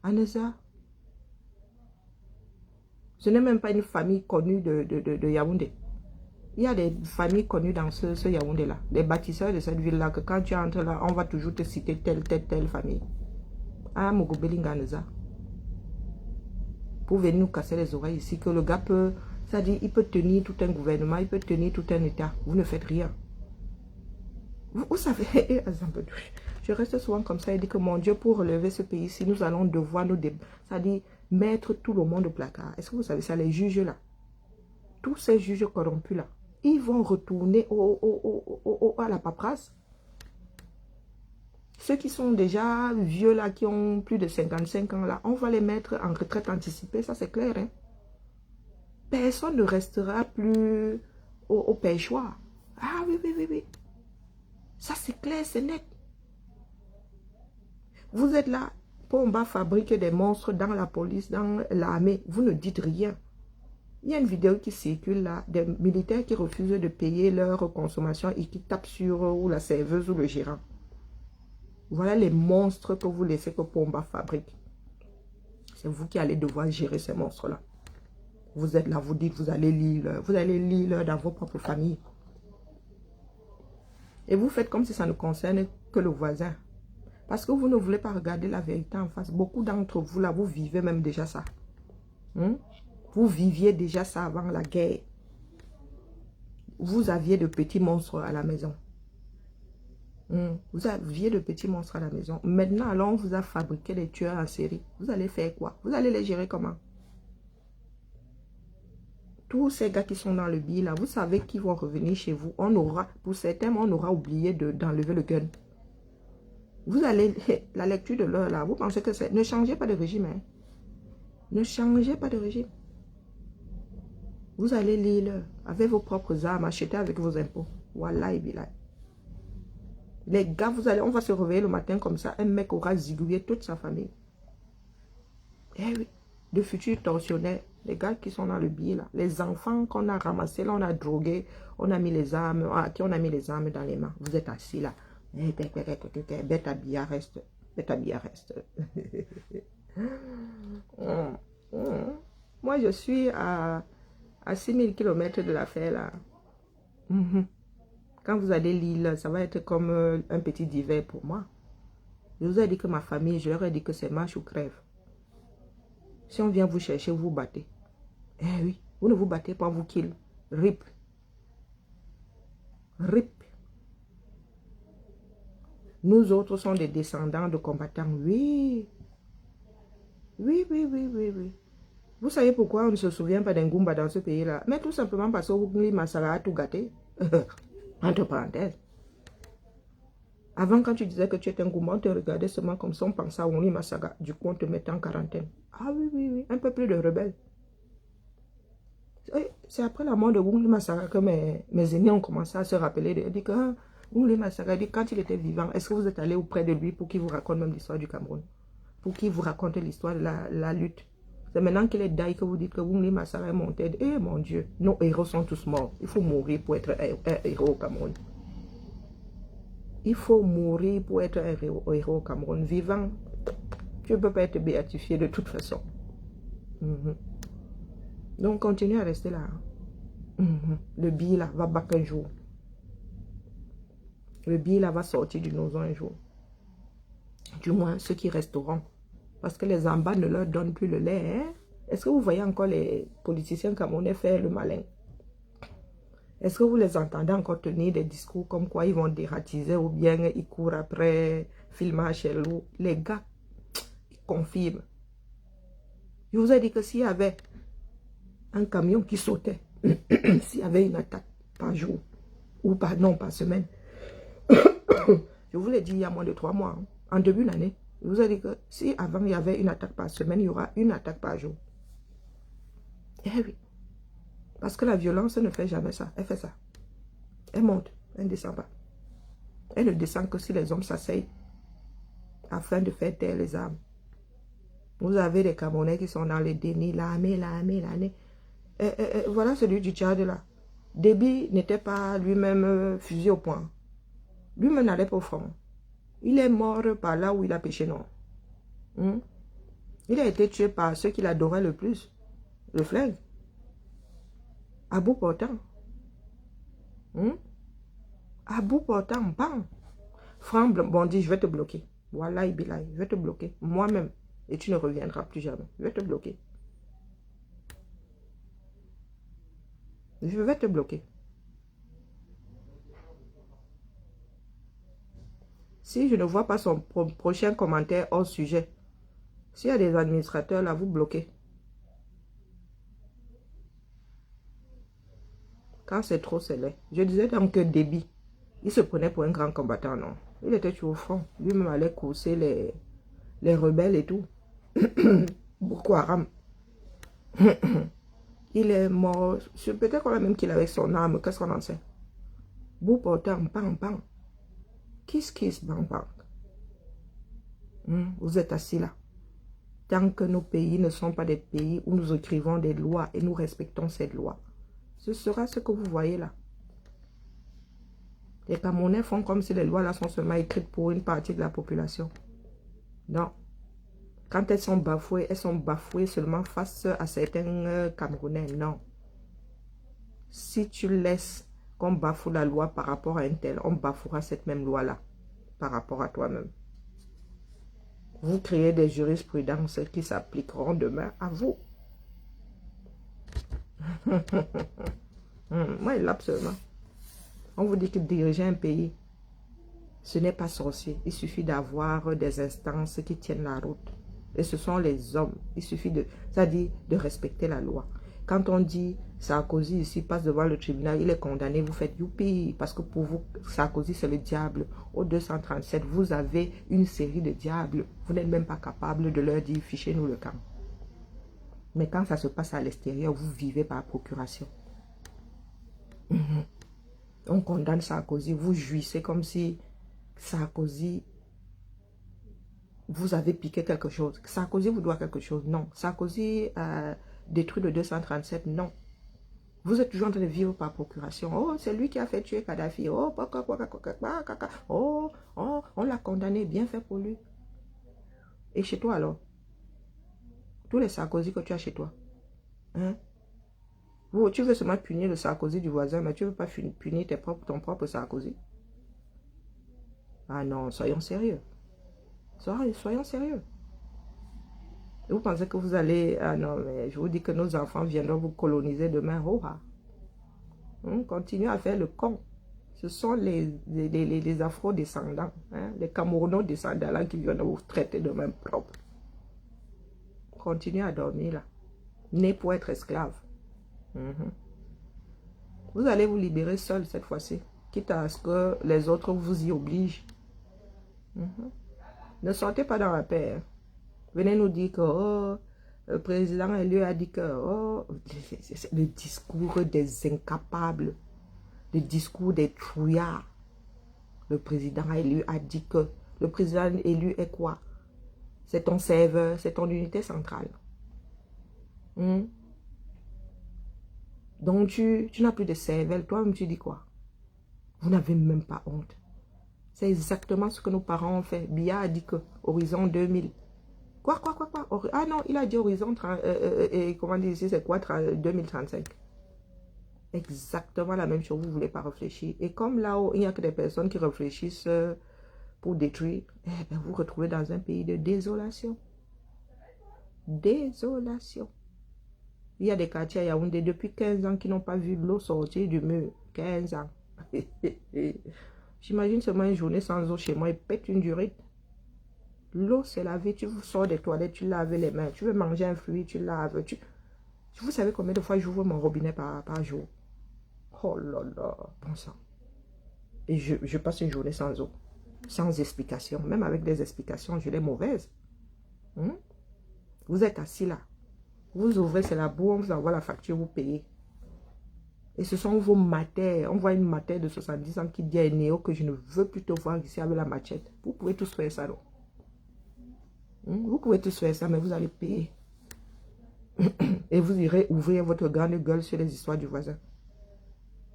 Aneza. Ce n'est même pas une famille connue de Yaoundé. Il y a des familles connues dans ce Yaoundé-là. Des bâtisseurs de cette ville-là, que quand tu entres là, on va toujours te citer telle famille. Ah, Mogobelinga Aneza. Pour venir nous casser les oreilles ici, que le gars peut, c'est-à-dire, il peut tenir tout un gouvernement, il peut tenir tout un État. Vous ne faites rien. Vous savez, je reste souvent comme ça et dis que mon Dieu, pour relever ce pays-ci, nous allons devoir nous, c'est-à-dire, mettre tout le monde au placard. Est-ce que vous savez ça, les juges là, tous ces juges corrompus là, ils vont retourner à la paperasse. Ceux qui sont déjà vieux là, qui ont plus de 55 ans là, on va les mettre en retraite anticipée, ça c'est clair. Personne ne restera plus au pêchoir. Ah oui. Ça c'est clair, c'est net. Vous êtes là, Pomba fabrique des monstres dans la police, dans l'armée, vous ne dites rien. Il y a une vidéo qui circule là, des militaires qui refusent de payer leur consommation et qui tapent sur ou la serveuse ou le gérant. Voilà les monstres que vous laissez que Pomba fabrique. C'est vous qui allez devoir gérer ces monstres-là. Vous êtes là, vous dites, vous allez lire dans vos propres familles. Et vous faites comme si ça ne concerne que le voisin. Parce que vous ne voulez pas regarder la vérité en face. Beaucoup d'entre vous là, vous vivez même déjà ça. Vous viviez déjà ça avant la guerre. Vous aviez de petits monstres à la maison. Vous aviez de petits monstres à la maison. Maintenant, alors, on vous a fabriqué des tueurs en série. Vous allez faire quoi? Vous allez les gérer comment? Tous ces gars qui sont dans le billet là, vous savez qu'ils vont revenir chez vous. On aura, pour certains, on aura oublié d'enlever le gun. Vous allez, la lecture de l'heure là, vous pensez que c'est... Ne changez pas de régime. Ne changez pas de régime. Vous allez lire avec vos propres armes, acheter avec vos impôts. Wallah et billah. Les gars, on va se réveiller le matin comme ça. Un mec aura zigouillé toute sa famille. Eh oui, de futurs tortionnaires. Les gars qui sont dans le billet là. Les enfants qu'on a ramassés, là, on a drogué. On a mis les armes. À qui on a mis les armes dans les mains. Vous êtes assis là. Bête à billard reste. Bête à billard reste. Moi, je suis à 6000 km de l'affaire là. Quand vous allez Lille, ça va être comme un petit hiver pour moi. Je vous ai dit que ma famille, je leur ai dit que c'est marche ou crève. Si on vient vous chercher, vous vous battez. Eh oui, vous ne vous battez pas, vous kill. RIP. RIP. Nous autres sommes des descendants de combattants. Oui. Oui, oui, oui, oui, oui. Vous savez pourquoi on ne se souvient pas d'un Goumba dans ce pays-là? Mais tout simplement parce que Ougli Massara a tout gâté. Entre parenthèses. Avant, quand tu disais que tu étais un Goumba, on te regardait seulement comme ça, on pensait à Ougli Massara. Du coup, on te mettait en quarantaine. Ah oui, oui, oui. Un peu plus de rebelles. C'est après la mort de Ougli Massara que mes aînés ont commencé à se rappeler. Ils disent que Ougli Massara, quand il était vivant, est-ce que vous êtes allé auprès de lui pour qu'il vous raconte même l'histoire du Cameroun? Pour qu'il vous raconte l'histoire de la lutte? C'est maintenant qu'il est daï que vous dites que Ougli Massara est monté. Eh mon Dieu, nos héros sont tous morts. Il faut mourir pour être un héros au Cameroun. Il faut mourir pour être un héros au Cameroun. Vivant, tu ne peux pas être béatifié de toute façon. Donc, continuez à rester là. Le billet là va back un jour. Le billet là va sortir du noson un jour. Du moins, ceux qui resteront. Parce que les ambas ne leur donnent plus le lait. Hein? Est-ce que vous voyez encore les politiciens camerounais faire le malin? Est-ce que vous les entendez encore tenir des discours comme quoi ils vont dératiser ou bien ils courent après filmage chez loup? Les gars, ils confirment. Je vous ai dit que s'il y avait un camion qui sautait, s'il y avait une attaque par jour, ou par semaine, je vous l'ai dit il y a moins de 3 mois, hein, en début d'année, je vous ai dit que si avant il y avait une attaque par semaine, il y aura une attaque par jour. Eh oui. Parce que la violence ne fait jamais ça. Elle fait ça. Elle monte. Elle ne descend pas. Elle ne descend que si les hommes s'asseyent afin de faire taire les armes. Vous avez des Camerounais qui sont dans les dénis. L'armée. Voilà celui du Tchad là. Déby n'était pas lui-même fusil au poing. Lui-même n'allait pas au front. Il est mort par là où il a péché, non. Il a été tué par ceux qu'il adorait le plus. Le flingue. À bout portant. À bout portant, bam. Franck Bondi, je vais te bloquer. Voilà, Ibilaï, je vais te bloquer. Moi-même. Et tu ne reviendras plus jamais. Je vais te bloquer. Je vais te bloquer. Si je ne vois pas son prochain commentaire hors sujet, s'il y a des administrateurs là, vous bloquez. Quand c'est trop, c'est laid. Je disais donc que Déby, il se prenait pour un grand combattant, non. Il était toujours au front. Lui-même allait courser les rebelles et tout. Boko Haram. Il est mort. Peut-être qu'on a même qu'il avait son arme. Qu'est-ce qu'on en sait? Bout portant, bang, bang. Kiss, bang, bang. Vous êtes assis là. Tant que nos pays ne sont pas des pays où nous écrivons des lois et nous respectons ces lois, ce sera ce que vous voyez là. Les Camerounais font comme si les lois là sont seulement écrites pour une partie de la population. Non. Quand elles sont bafouées seulement face à certains Camerounais. Non. Si tu laisses qu'on bafoue la loi par rapport à un tel, on bafouera cette même loi-là par rapport à toi-même. Vous créez des jurisprudences qui s'appliqueront demain à vous. Moi, il l'a seulement. On vous dit que diriger un pays, ce n'est pas sorcier. Il suffit d'avoir des instances qui tiennent la route. Et ce sont les hommes. Il suffit c'est-à-dire de respecter la loi. Quand on dit Sarkozy ici passe devant le tribunal, il est condamné, vous faites youpi. Parce que pour vous, Sarkozy c'est le diable. Au 237, vous avez une série de diables. Vous n'êtes même pas capable de leur dire fichez-nous le camp. Mais quand ça se passe à l'extérieur, vous vivez par procuration. On condamne Sarkozy, vous jouissez comme si Sarkozy, vous avez piqué quelque chose. Sarkozy vous doit quelque chose. Non. Sarkozy détruit le 237. Non. Vous êtes toujours en train de vivre par procuration. Oh, c'est lui qui a fait tuer Kadhafi. Oh, on l'a condamné. Bien fait pour lui. Et chez toi alors? Tous les Sarkozy que tu as chez toi. Hein? Tu veux seulement punir le Sarkozy du voisin, mais tu ne veux pas punir ton propre Sarkozy. Ah non, soyons sérieux. Soyons sérieux. Et vous pensez que vous allez... Ah non, mais je vous dis que nos enfants viendront vous coloniser demain. Oh, ah. Continuez à faire le con. Ce sont les afro-descendants, hein, les Camerouno-descendants qui viennent vous traiter de main propre. Continuez à dormir là. Né pour être esclave. Vous allez vous libérer seul cette fois-ci. Quitte à ce que les autres vous y obligent. Ne sortez pas dans la paix. Hein. Venez nous dire que oh, le président élu a dit que oh, c'est le discours des incapables. Le discours des trouillards. Le président élu a dit que le président élu est quoi? C'est ton serveur, c'est ton unité centrale. Donc tu n'as plus de cervelle. Toi-même tu dis quoi? Vous n'avez même pas honte. C'est exactement ce que nos parents ont fait. Biya a dit que horizon 2000. Quoi? Ah non, il a dit horizon comment dire ici, c'est quoi 2035. Exactement la même chose, vous ne voulez pas réfléchir. Et comme là-haut, il n'y a que des personnes qui réfléchissent pour détruire, eh bien, vous vous retrouvez dans un pays de désolation. Désolation. Il y a des quartiers à Yaoundé depuis 15 ans qui n'ont pas vu l'eau sortir du mur. 15 ans. J'imagine seulement une journée sans eau chez moi, il pète une durite. L'eau, c'est la vie. Tu sors des toilettes, tu laves les mains. Tu veux manger un fruit, tu laves. Vous savez combien de fois j'ouvre mon robinet par jour? Oh là là, bon sang. Et je passe une journée sans eau. Sans explication. Même avec des explications, je l'ai mauvaise. Vous êtes assis là. Vous ouvrez, c'est la boue, on vous envoie la facture, vous payez. Et ce sont vos matères. On voit une matère de 70 ans qui dit à Néo que je ne veux plus te voir ici avec la machette. Vous pouvez tous faire ça, non? Vous pouvez tous faire ça, mais vous allez payer. Et vous irez ouvrir votre grande gueule sur les histoires du voisin.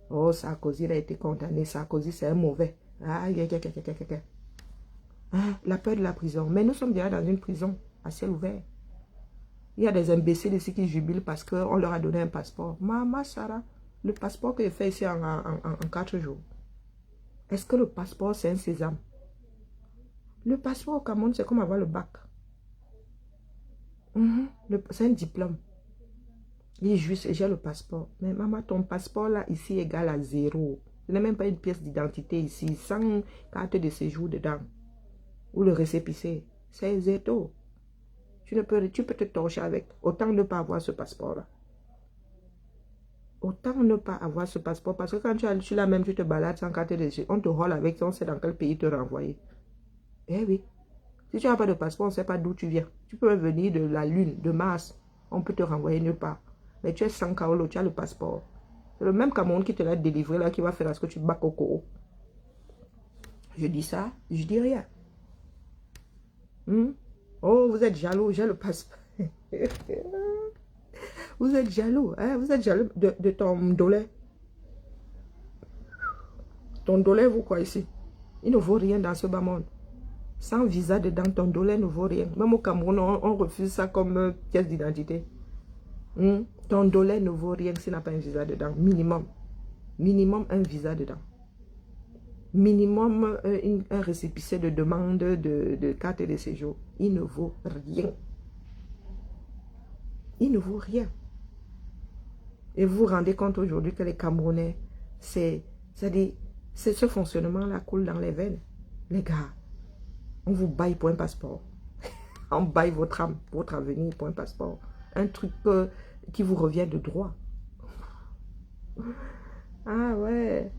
Oh, Sarkozy, il a été condamné. Sarkozy, c'est un mauvais. Ah, la peur de la prison. Mais nous sommes déjà dans une prison à ciel ouvert. Il y a des imbéciles ici qui jubilent parce qu'on leur a donné un passeport. Maman Sarah, le passeport que j'ai fait ici en 4 jours. Est-ce que le passeport, c'est un sésame? Le passeport au Cameroun, c'est comme avoir le bac. C'est un diplôme. Il est juste, j'ai le passeport. Mais maman, ton passeport là, ici, égale à 0. Ce n'est même pas une pièce d'identité ici, sans carte de séjour dedans. Ou le récépissé. C'est 0. Tu peux te torcher avec. Autant ne pas avoir ce passeport-là. Autant ne pas avoir ce passeport. Parce que quand tu l'as même, tu te balades sans carte de séjour. On te rôle avec, on sait dans quel pays te renvoyer. Eh oui. Si tu n'as pas de passeport, on ne sait pas d'où tu viens. Tu peux venir de la Lune, de Mars. On peut te renvoyer nulle part. Mais tu es sans Kaolo, tu as le passeport. C'est le même Cameroun qui te l'a délivré là, qui va faire à ce que tu bats Coco. Je dis ça, je dis rien. Oh, vous êtes jaloux, j'ai le passeport. Vous êtes jaloux, hein? Vous êtes jaloux de ton dollar. Ton dollar vaut quoi ici? Il ne vaut rien dans ce bas monde. Sans visa dedans, ton dollar ne vaut rien. Même au Cameroun, on refuse ça comme pièce d'identité. Ton dollar ne vaut rien s'il n'a pas un visa dedans. Minimum. Minimum un visa dedans. Minimum un récépissé de demande de carte de séjour. Il ne vaut rien. Il ne vaut rien. Et vous vous rendez compte aujourd'hui que les Camerounais, ce fonctionnement-là coule dans les veines. Les gars, on vous baille pour un passeport. On baille votre âme, votre avenir pour un passeport. Un truc qui vous revient de droit. Ah ouais.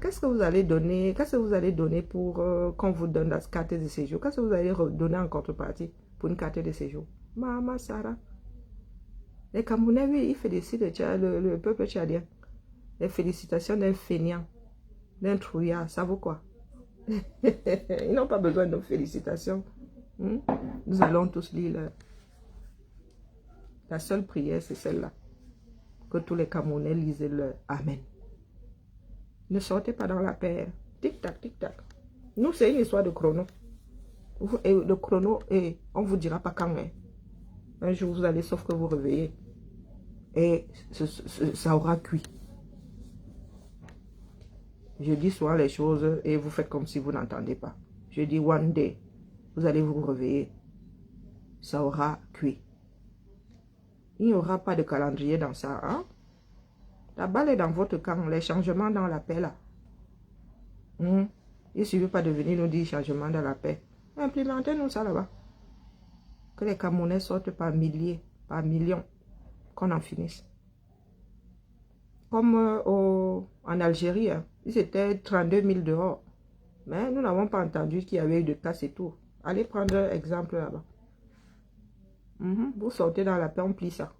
Qu'est-ce que vous allez donner? Qu'est-ce que vous allez donner pour qu'on vous donne la carte de séjour? Qu'est-ce que vous allez donner en contrepartie pour une carte de séjour? Maman Sarah. Les Camerounais, oui, ils félicitent le peuple tchadien. Les félicitations d'un fainéant, d'un trouillard, ça vaut quoi? Ils n'ont pas besoin de nos félicitations. Nous allons tous lire la seule prière, c'est celle-là. Que tous les Camerounais lisent le Amen. Ne sortez pas dans la paix. Tic-tac, tic-tac. Nous, c'est une histoire de chrono. Et le chrono, on ne vous dira pas quand. Un jour, vous allez, sauf que vous réveillez. Et ça aura cuit. Je dis souvent les choses et vous faites comme si vous n'entendez pas. Je dis one day, vous allez vous réveiller. Ça aura cuit. Il n'y aura pas de calendrier dans ça. Hein? La balle est dans votre camp. Les changements dans la paix là. Il ne suffit pas de venir nous dire changement dans la paix. Implémentez-nous ça là-bas. Que les Camerounais sortent par milliers, par millions. Qu'on en finisse. Comme en Algérie, hein, ils étaient 32 000 dehors. Mais nous n'avons pas entendu qu'il y avait eu de casse et tout. Allez prendre exemple là-bas. Vous sortez dans la paix, on plie ça.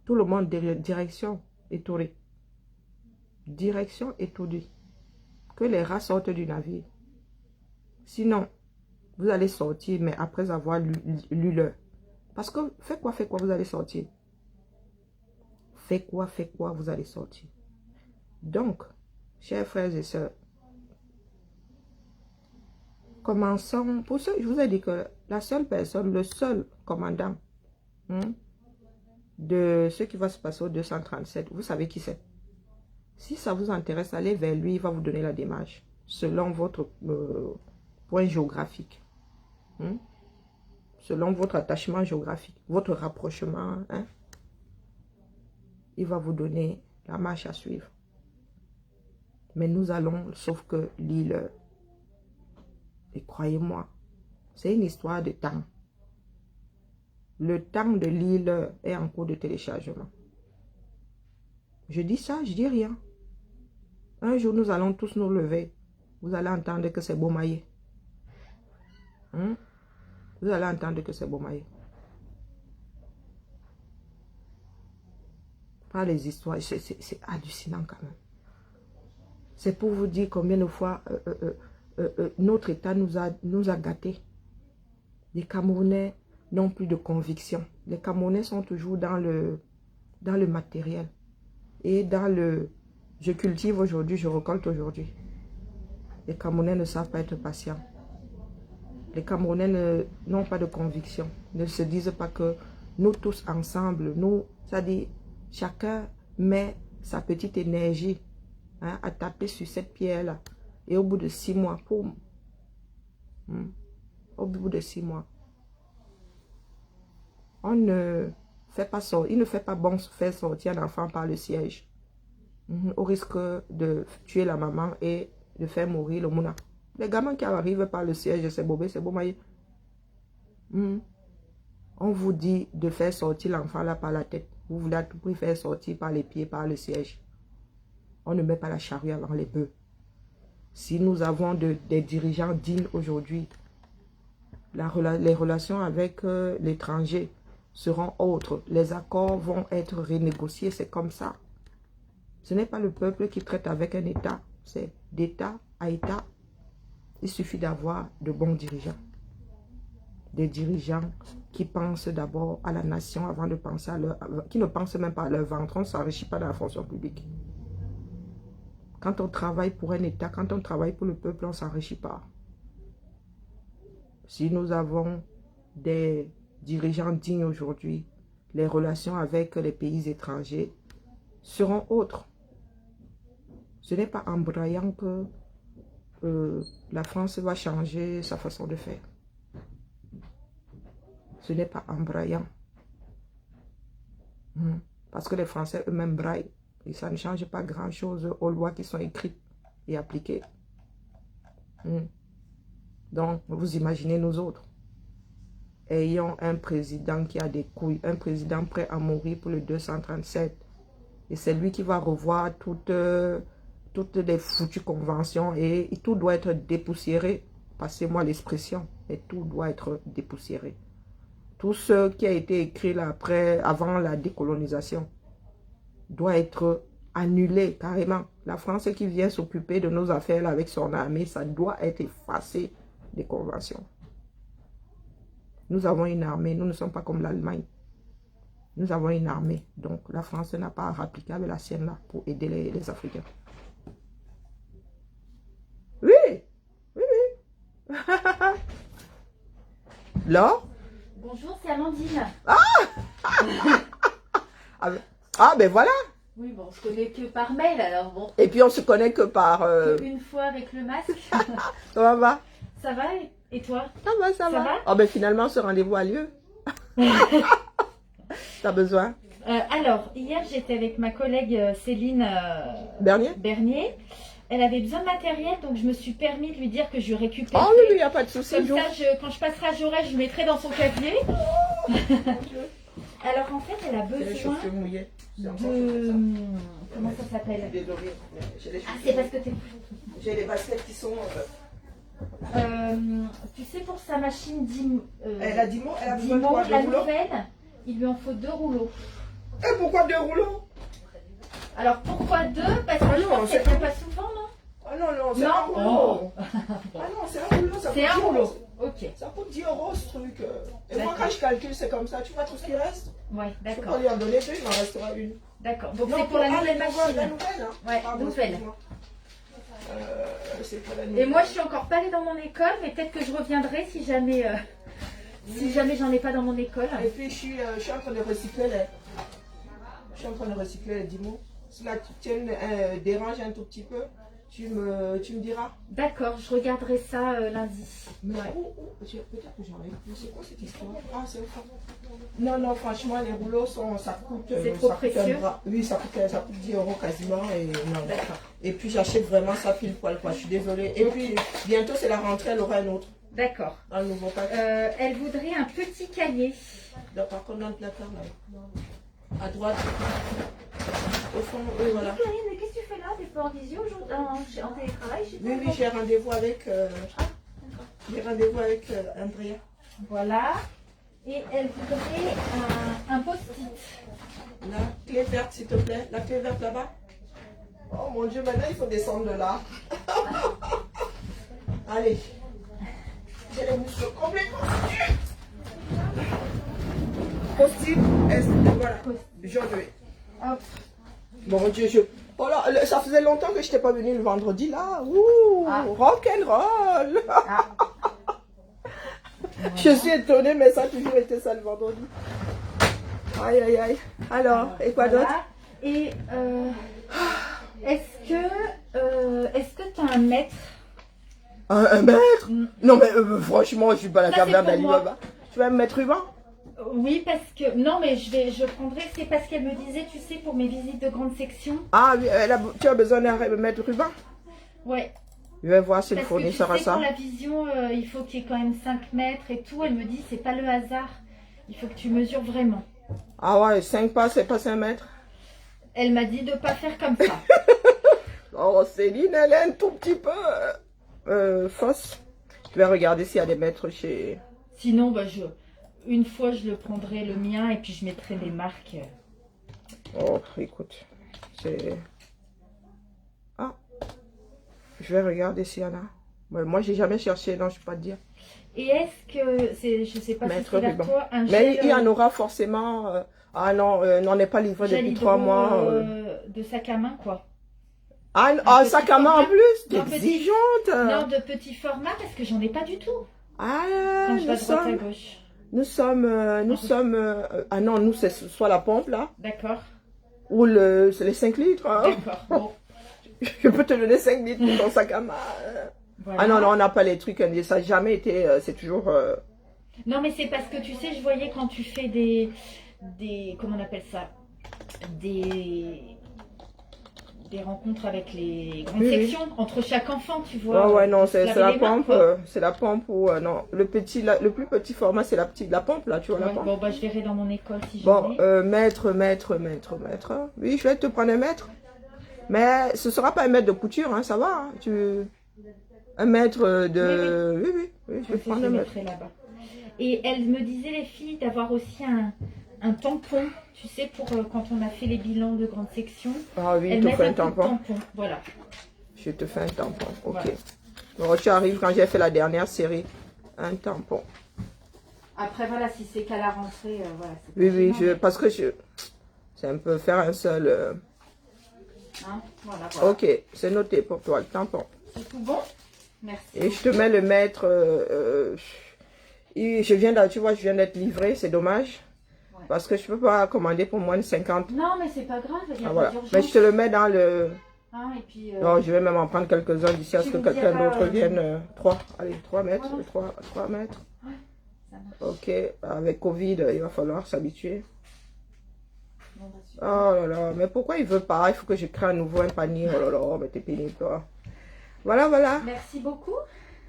Tout le monde, direction étourdie. Direction étourdie. Que les rats sortent du navire. Sinon, vous allez sortir, mais après avoir lu l'heure. Parce que, faites quoi, vous allez sortir. Faites quoi, vous allez sortir. Donc, chers frères et sœurs, commençons. Pour ça, je vous ai dit que la seule personne, le seul commandant de ce qui va se passer au 237, vous savez qui c'est. Si ça vous intéresse, allez vers lui, il va vous donner la démarche, selon votre point géographique. Selon votre attachement géographique, votre rapprochement, il va vous donner la marche à suivre. Mais nous allons, sauf que l'île, et croyez-moi, c'est une histoire de temps. Le temps de l'île est en cours de téléchargement. Je dis ça, je dis rien. Un jour, nous allons tous nous lever. Vous allez entendre que c'est Bomaye. Vous allez entendre que c'est Bomaye. Pas les histoires, c'est hallucinant quand même. C'est pour vous dire combien de fois notre État nous a gâtés. Les Camerounais n'ont plus de conviction. Les Camerounais sont toujours dans le matériel. Et dans le je cultive aujourd'hui, je récolte aujourd'hui. Les Camerounais ne savent pas être patients. Les Camerounais n'ont pas de conviction. Ne se disent pas que nous tous ensemble, c'est-à-dire chacun met sa petite énergie à taper sur cette pierre-là. Et au bout de 6 mois, poum. Au bout de 6 mois. Il ne fait pas bon faire sortir un enfant par le siège. Au risque de tuer la maman et de faire mourir le mouna. Les gamins qui arrivent par le siège, c'est Bobé, c'est Bomaye. On vous dit de faire sortir l'enfant là par la tête. Vous voulez à tout prix faire sortir par les pieds, par le siège. On ne met pas la charrue avant les bœufs. Si nous avons des dirigeants dignes aujourd'hui, les relations avec l'étranger seront autres. Les accords vont être renégociés, c'est comme ça. Ce n'est pas le peuple qui traite avec un État, c'est d'État à État. Il suffit d'avoir de bons dirigeants. Des dirigeants qui pensent d'abord à la nation avant de penser à qui ne pensent même pas à leur ventre. On ne s'enrichit pas dans la fonction publique. Quand on travaille pour un État, quand on travaille pour le peuple, on ne s'enrichit pas. Si nous avons des dirigeants dignes aujourd'hui, les relations avec les pays étrangers seront autres. Ce n'est pas en braillant que la France va changer sa façon de faire. Ce n'est pas en braillant. Parce que les Français eux-mêmes braillent. Et ça ne change pas grand-chose aux lois qui sont écrites et appliquées. Donc, vous imaginez nous autres. Ayons un président qui a des couilles, un président prêt à mourir pour le 237. Et c'est lui qui va revoir toutes les foutues conventions et tout doit être dépoussiéré. Passez-moi l'expression. Et tout doit être dépoussiéré. Tout ce qui a été écrit là avant la décolonisation doit être annulé carrément. La France qui vient s'occuper de nos affaires là, avec son armée, ça doit être effacé des conventions. Nous avons une armée, nous ne sommes pas comme l'Allemagne. Nous avons une armée, donc la France n'a pas à rappliquer avec la sienne là pour aider les Africains. Oui, oui, oui. Laure? Bonjour, c'est Amandine. Ah, ben voilà. Oui, bon, on se connaît que par mail, alors bon. Et puis on se connaît que par... Une fois avec le masque. Comment va? Ça va? Et toi? Ça va. va? Oh ben finalement ce rendez-vous a lieu. T'as besoin? Alors, hier, j'étais avec ma collègue Céline Bernier? Elle avait besoin de matériel, donc je me suis permis de lui dire que je lui récupère. Oh oui, il n'y a pas de souci. Comme ça, quand je passerai à Jaurès, je mettrai dans son casier. Alors, en fait, elle a besoin de... Comment ça s'appelle? Ah, c'est parce que t'es... J'ai les baskets qui sont... tu sais, pour sa machine Elle a 10 mots, elle a besoin de Dimo, quoi? la De rouleaux? nouvelle, il lui en faut 2 rouleaux. Et pourquoi 2 rouleaux? Alors, pourquoi 2? Parce que Ah je non, pense c'est qu'elle ne pas souvent, non? Ah non, non, c'est Non. un rouleau. Oh. Ah non, c'est un rouleau. Ça C'est coûte un 10 rouleau. euros. Ok. Ça coûte 10 euros ce truc. Et moi, D'accord. quand je calcule, c'est comme ça. Tu vois tout ce qui reste? Ouais, Je peux pas d'accord. lui en donner 2, il m'en restera une. D'accord. Donc, Non, c'est pour la nouvelle La machine. nouvelle, hein? Ouais, Pardon, nouvelle. excuse-moi. C'est pour la nouvelle. Et moi, je suis encore pas allée dans mon école, mais peut-être que je reviendrai si jamais, j'en ai pas dans mon école. Et puis, je suis en train de recycler les... Je suis en train de recycler les 10 mots. Si la tienne dérange un tout petit peu, tu me diras. D'accord, je regarderai ça lundi. Mais Ouais. peut-être que j'en ai plus. C'est quoi cette histoire? Ah, c'est ça. Non, non, franchement, les rouleaux, ça coûte... C'est trop ça coûte précieux. Oui, ça coûte 10 euros quasiment. Et, non. D'accord. Et puis, j'achète vraiment ça pile poil, quoi. Je suis désolée. Et puis, bientôt, c'est la rentrée, elle aura un autre. D'accord. Un nouveau pack. Elle voudrait un petit cahier. Par contre, dans le placard, là. À droite. Au fond, oui, voilà. Karine, mais qu'est-ce que tu fais là? T'es pas en visio aujourd'hui, en télétravail chez toi? Oui, j'ai rendez-vous avec... j'ai rendez-vous avec Andrea. Voilà. Et elle voudrait un post-it. La clé verte, s'il te plaît. La clé verte là-bas. Oh mon Dieu, maintenant il faut descendre de là. Allez. J'ai les muscles complètement. Post-it, voilà. Jaune. Hop. Mon Dieu, oh là, ça faisait longtemps que je n'étais pas venue le vendredi là. Ouh, rock'n'roll. Ah. Je suis étonnée, mais ça a toujours été ça le vendredi. Aïe, aïe, aïe. Alors, et quoi d'autre? Voilà. Et est-ce que tu as un mètre? Un mètre? Non, mais franchement, je suis pas la Ça, c'est caverne pour moi. d'Alibaba. Tu vas me mettre ruban? Oui, parce que... Non, mais je prendrai... C'est parce qu'elle me disait, tu sais, pour mes visites de grande section. Ah oui, tu as besoin de mettre ruban? Ouais. Je vais voir si le Parce que tu fournisseur a sais, ça. pour la vision, il faut qu'il y ait quand même 5 mètres et tout. Elle me dit, c'est pas le hasard. Il faut que tu mesures vraiment. Ah ouais, 5 pas, c'est pas 5 mètres. Elle m'a dit de pas faire comme ça. Oh, Céline, elle est un tout petit peu fausse. Je vais regarder s'il y a des mètres chez... Sinon, bah, une fois, je le prendrai le mien et puis je mettrai des marques. Oh, écoute, c'est... Ah, je vais regarder s'il y en a. Ouais, moi, j'ai jamais cherché, non, je peux pas te dire. Et est-ce que, je sais pas Mettre si c'est vers ruban. toi, un Mais gel, il y en aura forcément... Ah non, n'en est pas livré gel depuis hydro, 3 mois. de sac à main, quoi. Ah, petit sac à main en format. plus, t'es Un petit- exigeante. Non, de petit format parce que j'en ai pas du tout. Ah, Quand je vais nous à droite à sommes... gauche. Nous sommes... ah non, nous, c'est soit la pompe, là, D'accord. ou c'est les 5 litres. Hein. D'accord. Bon. Je peux te donner 5 litres pour ton sac à main. Voilà. Ah non, non, on n'a pas les trucs, ça n'a jamais été, c'est toujours... Non, mais c'est parce que tu sais, je voyais quand tu fais des comment on appelle ça, des rencontres avec les grandes Oui, oui. sections entre chaque enfant, tu vois. Ouais, non, se laver c'est la les mains, pompe, quoi. c'est la pompe ou non, le plus petit format, c'est la pompe là, tu vois la Ouais, pompe. bon, bah, je verrai dans mon école si j'en Bon, ai. mètre. Oui, je vais te prendre un mètre. Mais ce sera pas un mètre de couture, hein, ça va. Hein, un mètre de... Oui, je vais Comme ça, prendre je un le mètre. mettrai là-bas. Et elle me disait, les filles, d'avoir aussi un un tampon, tu sais, pour quand on a fait les bilans de grande section. Ah oui, Elles tu mettent fais un un coup de tampon. Voilà. Je te fais un tampon, ok. Voilà. Bon, tu arrives quand j'ai fait la dernière série. Un tampon. Après, voilà, si c'est qu'à la rentrée, voilà. Oui, oui, parce que c'est un peu faire un seul... Hein, voilà. Ok, c'est noté pour toi, le tampon. C'est tout bon? Merci. Et je te mets le mètre... et tu vois, je viens d'être livré, c'est dommage. Ouais. Parce que je peux pas commander pour moins de 50. Non, mais c'est pas grave, il y a Ah, pas voilà. d'urgence. Mais je te le mets dans le... Hein, et puis, Non, je vais même en prendre quelques-uns d'ici à ce tu que me quelqu'un diras, d'autre vienne. 3, allez, 3 mètres, Voilà. 3 mètres. ça marche. Ok, avec Covid, il va falloir s'habituer. Bon, bah, super. Oh là là, mais pourquoi il veut pas? Il faut que je crée à nouveau un panier. Oh là là, mais t'es pénible, toi. Voilà, voilà. Merci beaucoup.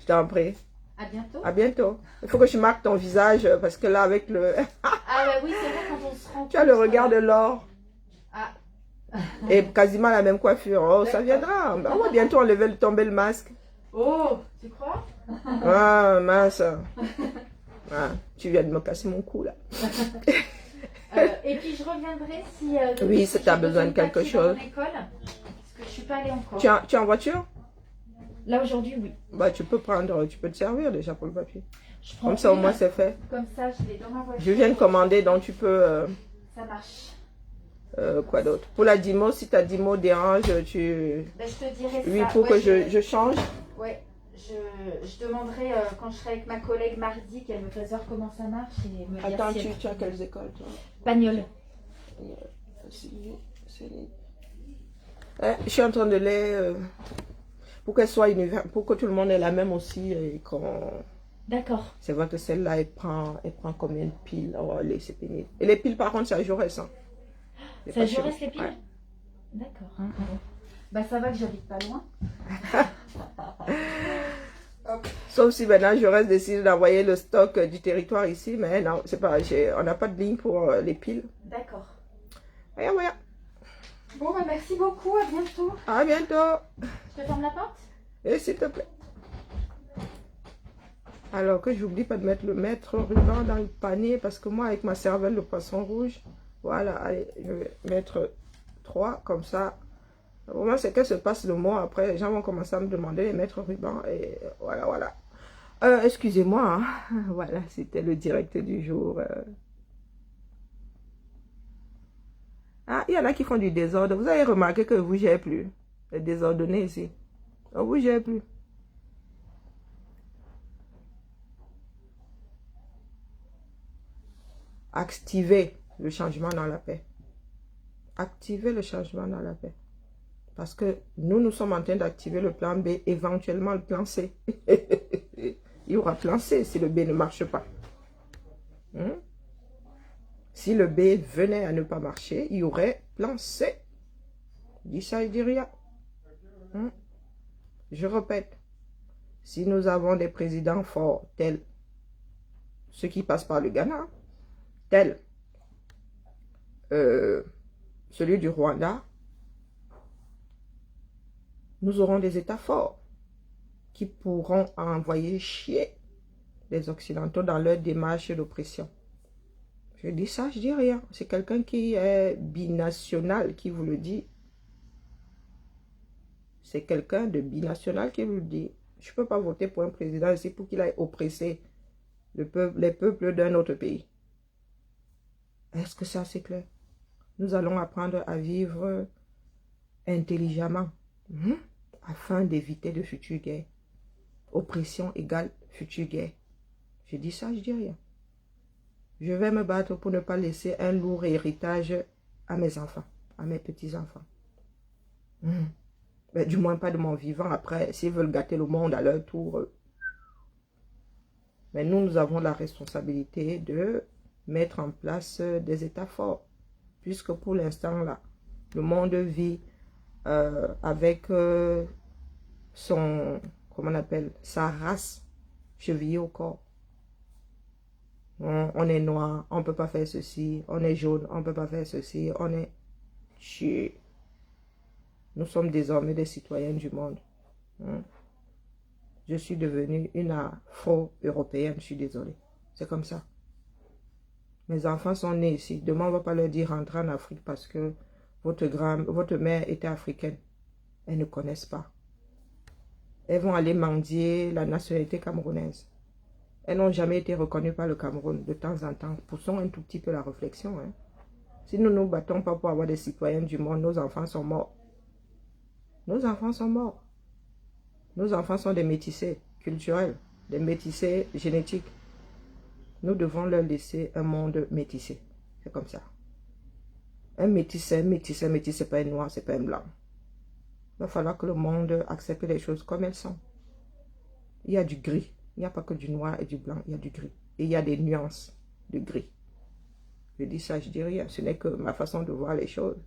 Je t'en prie. À bientôt. À bientôt. Il faut que je marque ton visage parce que là, avec le... Ah, bah oui, c'est vrai, quand on se rend Tu as le compte, regard de l'or. Ah, Et quasiment la même coiffure. Oh, ça viendra. Bah, on va bientôt enlever, tomber le masque. oh, tu crois? Ah, mince. Ah, tu viens de me casser mon cou, là. Et puis je reviendrai si. Oui, si si t'as j'ai besoin de quelque papier dans mon chose. école, parce que je suis pas allée encore. Tu es en voiture? Là aujourd'hui, oui. Bah, tu peux te servir déjà pour le papier. Je prends Comme ça, au une, moins, c'est fait. Comme ça, je l'ai dans ma voiture. Je viens de commander, donc tu peux... Ça marche. quoi d'autre? Pour la Dimo, si ta Dimo dérange, tu... Ben, je te dirai Oui, ça. pour Ouais, que je change. Ouais, je demanderai quand je serai avec ma collègue mardi qu'elle me fasse voir comment ça marche et me dire Attends, si tu as quelles écoles, toi? Pagnol. Je suis en train de les... pour qu'elle soit pour que tout le monde ait la même aussi. Et D'accord. c'est vrai que celle-là, elle prend combien de piles? Oh, allez, c'est pénible. Et les piles, par contre, c'est à Jaurès. Hein. Ça Jaurès les piles? Ouais. D'accord. Bah ça va que j'habite pas loin. Sauf si maintenant Jaurès décide d'envoyer le stock du territoire ici, mais non, c'est pas, on n'a pas de ligne pour les piles. D'accord. Voilà, voilà. Bon bah merci beaucoup, à bientôt. À bientôt. Je te ferme la porte? Et s'il te plaît. Alors que j'oublie pas de mettre le mètre ruban dans le panier parce que moi avec ma cervelle de poisson rouge, voilà, allez, je vais mettre 3 comme ça. Au moins c'est qu'elle se passe le mot, après les gens vont commencer à me demander les mètres rubans et voilà, voilà. Excusez-moi, hein. Voilà, c'était le direct du jour. Ah, il y en a qui font du désordre. Vous avez remarqué que vous gérez plus. Les désordonnés ici. Vous gérez plus. Activez le changement dans la paix. Activez le changement dans la paix. Parce que nous sommes en train d'activer le plan B, éventuellement le plan C. Il y aura plan C si le B ne marche pas. Si le B venait à ne pas marcher, il y aurait plan C. Dis ça, il dit rien. Je répète, si nous avons des présidents forts tels ceux qui passent par le Ghana, tels celui du Rwanda, nous aurons des États forts qui pourront envoyer chier les Occidentaux dans leur démarche d'oppression. Je dis ça, je dis rien. C'est quelqu'un qui est binational qui vous le dit. C'est quelqu'un de binational qui vous le dit. Je ne peux pas voter pour un président ici pour qu'il aille oppresser les peuples d'un autre pays. Est-ce que ça c'est clair? Nous allons apprendre à vivre intelligemment afin d'éviter de futures guerres. Oppression égale future guerre. Je dis ça, je dis rien. Je vais me battre pour ne pas laisser un lourd héritage à mes enfants, à mes petits-enfants. Ben, du moins pas de mon vivant. Après, s'ils veulent gâter le monde à leur tour. Mais nous avons la responsabilité de mettre en place des États forts. Puisque pour l'instant, là, le monde vit avec son, comment on appelle, sa race chevillée au corps. On est noir, on ne peut pas faire ceci. On est jaune, on ne peut pas faire ceci. On est tué. Nous sommes désormais des citoyens du monde. Je suis devenue une afro-européenne, je suis désolée. C'est comme ça. Mes enfants sont nés ici. Demain, on ne va pas leur dire rentrer en Afrique parce que votre mère était africaine. Elles ne connaissent pas. Elles vont aller mendier la nationalité camerounaise. Elles n'ont jamais été reconnues par le Cameroun. De temps en temps, poussons un tout petit peu la réflexion. Hein. Si nous ne nous battons pas pour avoir des citoyens du monde, nos enfants sont morts. Nos enfants sont morts. Nos enfants sont des métissés culturels, des métissés génétiques. Nous devons leur laisser un monde métissé. C'est comme ça. Un métissé, c'est pas un noir, c'est pas un blanc. Il va falloir que le monde accepte les choses comme elles sont. Il y a du gris. Il n'y a pas que du noir et du blanc, il y a du gris. Et il y a des nuances de gris. Je dis ça, je dis rien. Ce n'est que ma façon de voir les choses.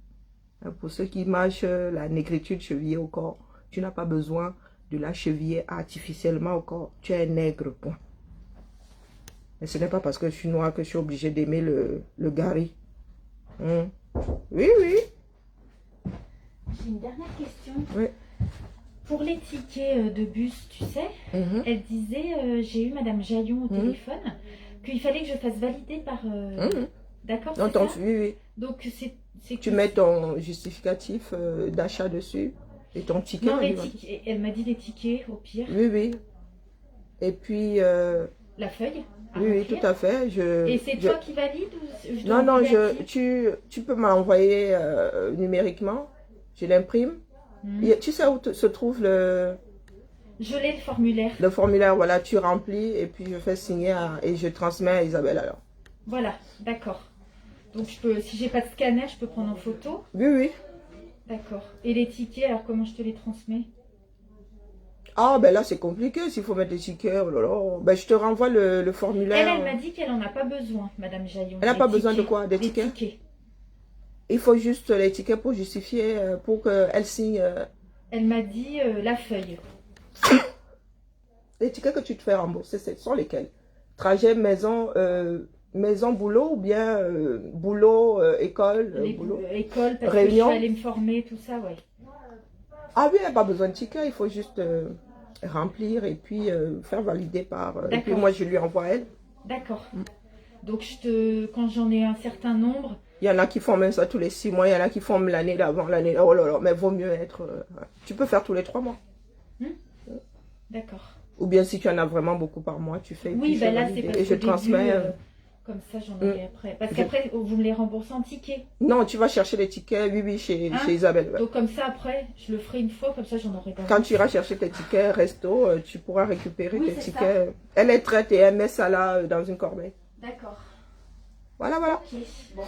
Pour ceux qui mâchent la négritude chevillée au corps, tu n'as pas besoin de la cheviller artificiellement au corps. Tu es un nègre, point. Mais ce n'est pas parce que je suis noire que je suis obligée d'aimer le gari. Oui, oui. J'ai une dernière question. Oui. Pour les tickets de bus, tu sais, elle disait, j'ai eu Madame Jaillon au téléphone, qu'il fallait que je fasse valider par... D'accord, c'est ça? Oui, oui. Donc, tu mets ton justificatif d'achat dessus et ton ticket. Non, les tickets. Elle m'a dit les tickets, au pire. Oui, oui. Et puis... La feuille? Oui, tout à fait. Et c'est toi qui valide ou Non, non, tu peux m'envoyer numériquement. Je l'imprime. Tu sais où se trouve le... Je l'ai, le formulaire. Le formulaire, voilà, tu remplis et puis je fais signer et je transmets à Isabelle alors. Voilà, d'accord. Donc, si j'ai pas de scanner, je peux prendre en photo? Oui, oui. D'accord. Et les tickets, alors comment je te les transmets? Ah, ben là, c'est compliqué s'il faut mettre les tickets. Oh là là. Ben, je te renvoie le formulaire. Elle m'a dit qu'elle n'en a pas besoin, Madame Jaillon. Elle n'a pas besoin de quoi? Des tickets? Il faut juste les tickets pour justifier, pour qu'elle signe. Elle m'a dit la feuille. Les tickets que tu te fais rembourser, ce sont lesquels? Trajet, maison, maison, boulot ou bien boulot, école? Boulot. École, parce réunion. Que je suis allée me former, tout ça, ouais. Ah oui, il n'y a pas besoin de ticket, il faut juste remplir et puis faire valider par... et puis moi, je lui envoie elle. D'accord. Donc, quand j'en ai un certain nombre... Il y en a qui font même ça tous les 6 mois, il y en a qui font l'année d'avant, l'année... Oh là là, mais vaut mieux être... tu peux faire tous les 3 mois. D'accord. Ou bien si tu en as vraiment beaucoup par mois, tu fais... Oui, ben là, c'est parce que je transmets... comme ça, j'en aurai après. Parce qu'après, vous me les remboursez en tickets. Non, tu vas chercher les tickets, oui, chez Isabelle. Ouais. Donc comme ça, après, je le ferai une fois, comme ça, j'en aurai pas. Quand tu iras chercher tes tickets resto, tu pourras récupérer tes tickets. Ça. Elle les traite et elle met ça là dans une corbeille. D'accord. Voilà, voilà. Ok, bon,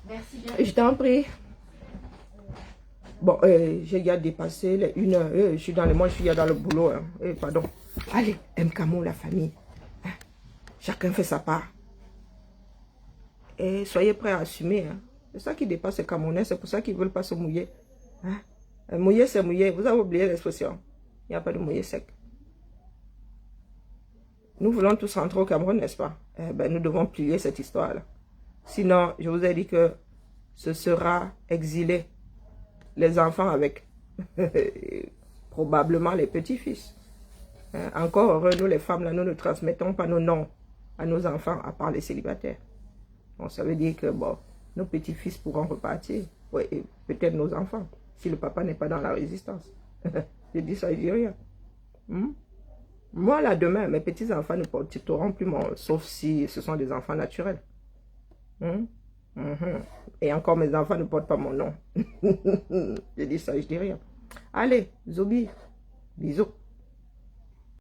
merci bien. Je t'en prie. Bon, j'ai déjà dépassé les 1 heure. Je suis dans le monde, je suis déjà dans le boulot. Hein. Pardon. Allez, Mkamo, la famille. Hein? Chacun fait sa part. Et soyez prêts à assumer. Hein. C'est ça qui dépasse les Camerounais, c'est pour ça qu'ils ne veulent pas se mouiller. Hein? Mouiller, c'est mouiller. Vous avez oublié l'expression. Il n'y a pas de mouiller sec. Nous voulons tous rentrer au Cameroun, n'est-ce pas? Ben, nous devons plier cette histoire-là. Sinon, je vous ai dit que ce sera exilé. Les enfants avec. Probablement les petits-fils. Hein? Encore heureux, nous les femmes, là, nous ne transmettons pas nos noms à nos enfants, à part les célibataires. Bon, ça veut dire que bon, nos petits-fils pourront repartir. Ouais, et peut-être nos enfants, si le papa n'est pas dans la résistance. Je dis ça, je dis rien. Moi, là, demain, mes petits-enfants ne porteront plus mon... Sauf si ce sont des enfants naturels. Et encore, mes enfants ne portent pas mon nom. Je dis ça, je dis rien. Allez, Zobi, bisous.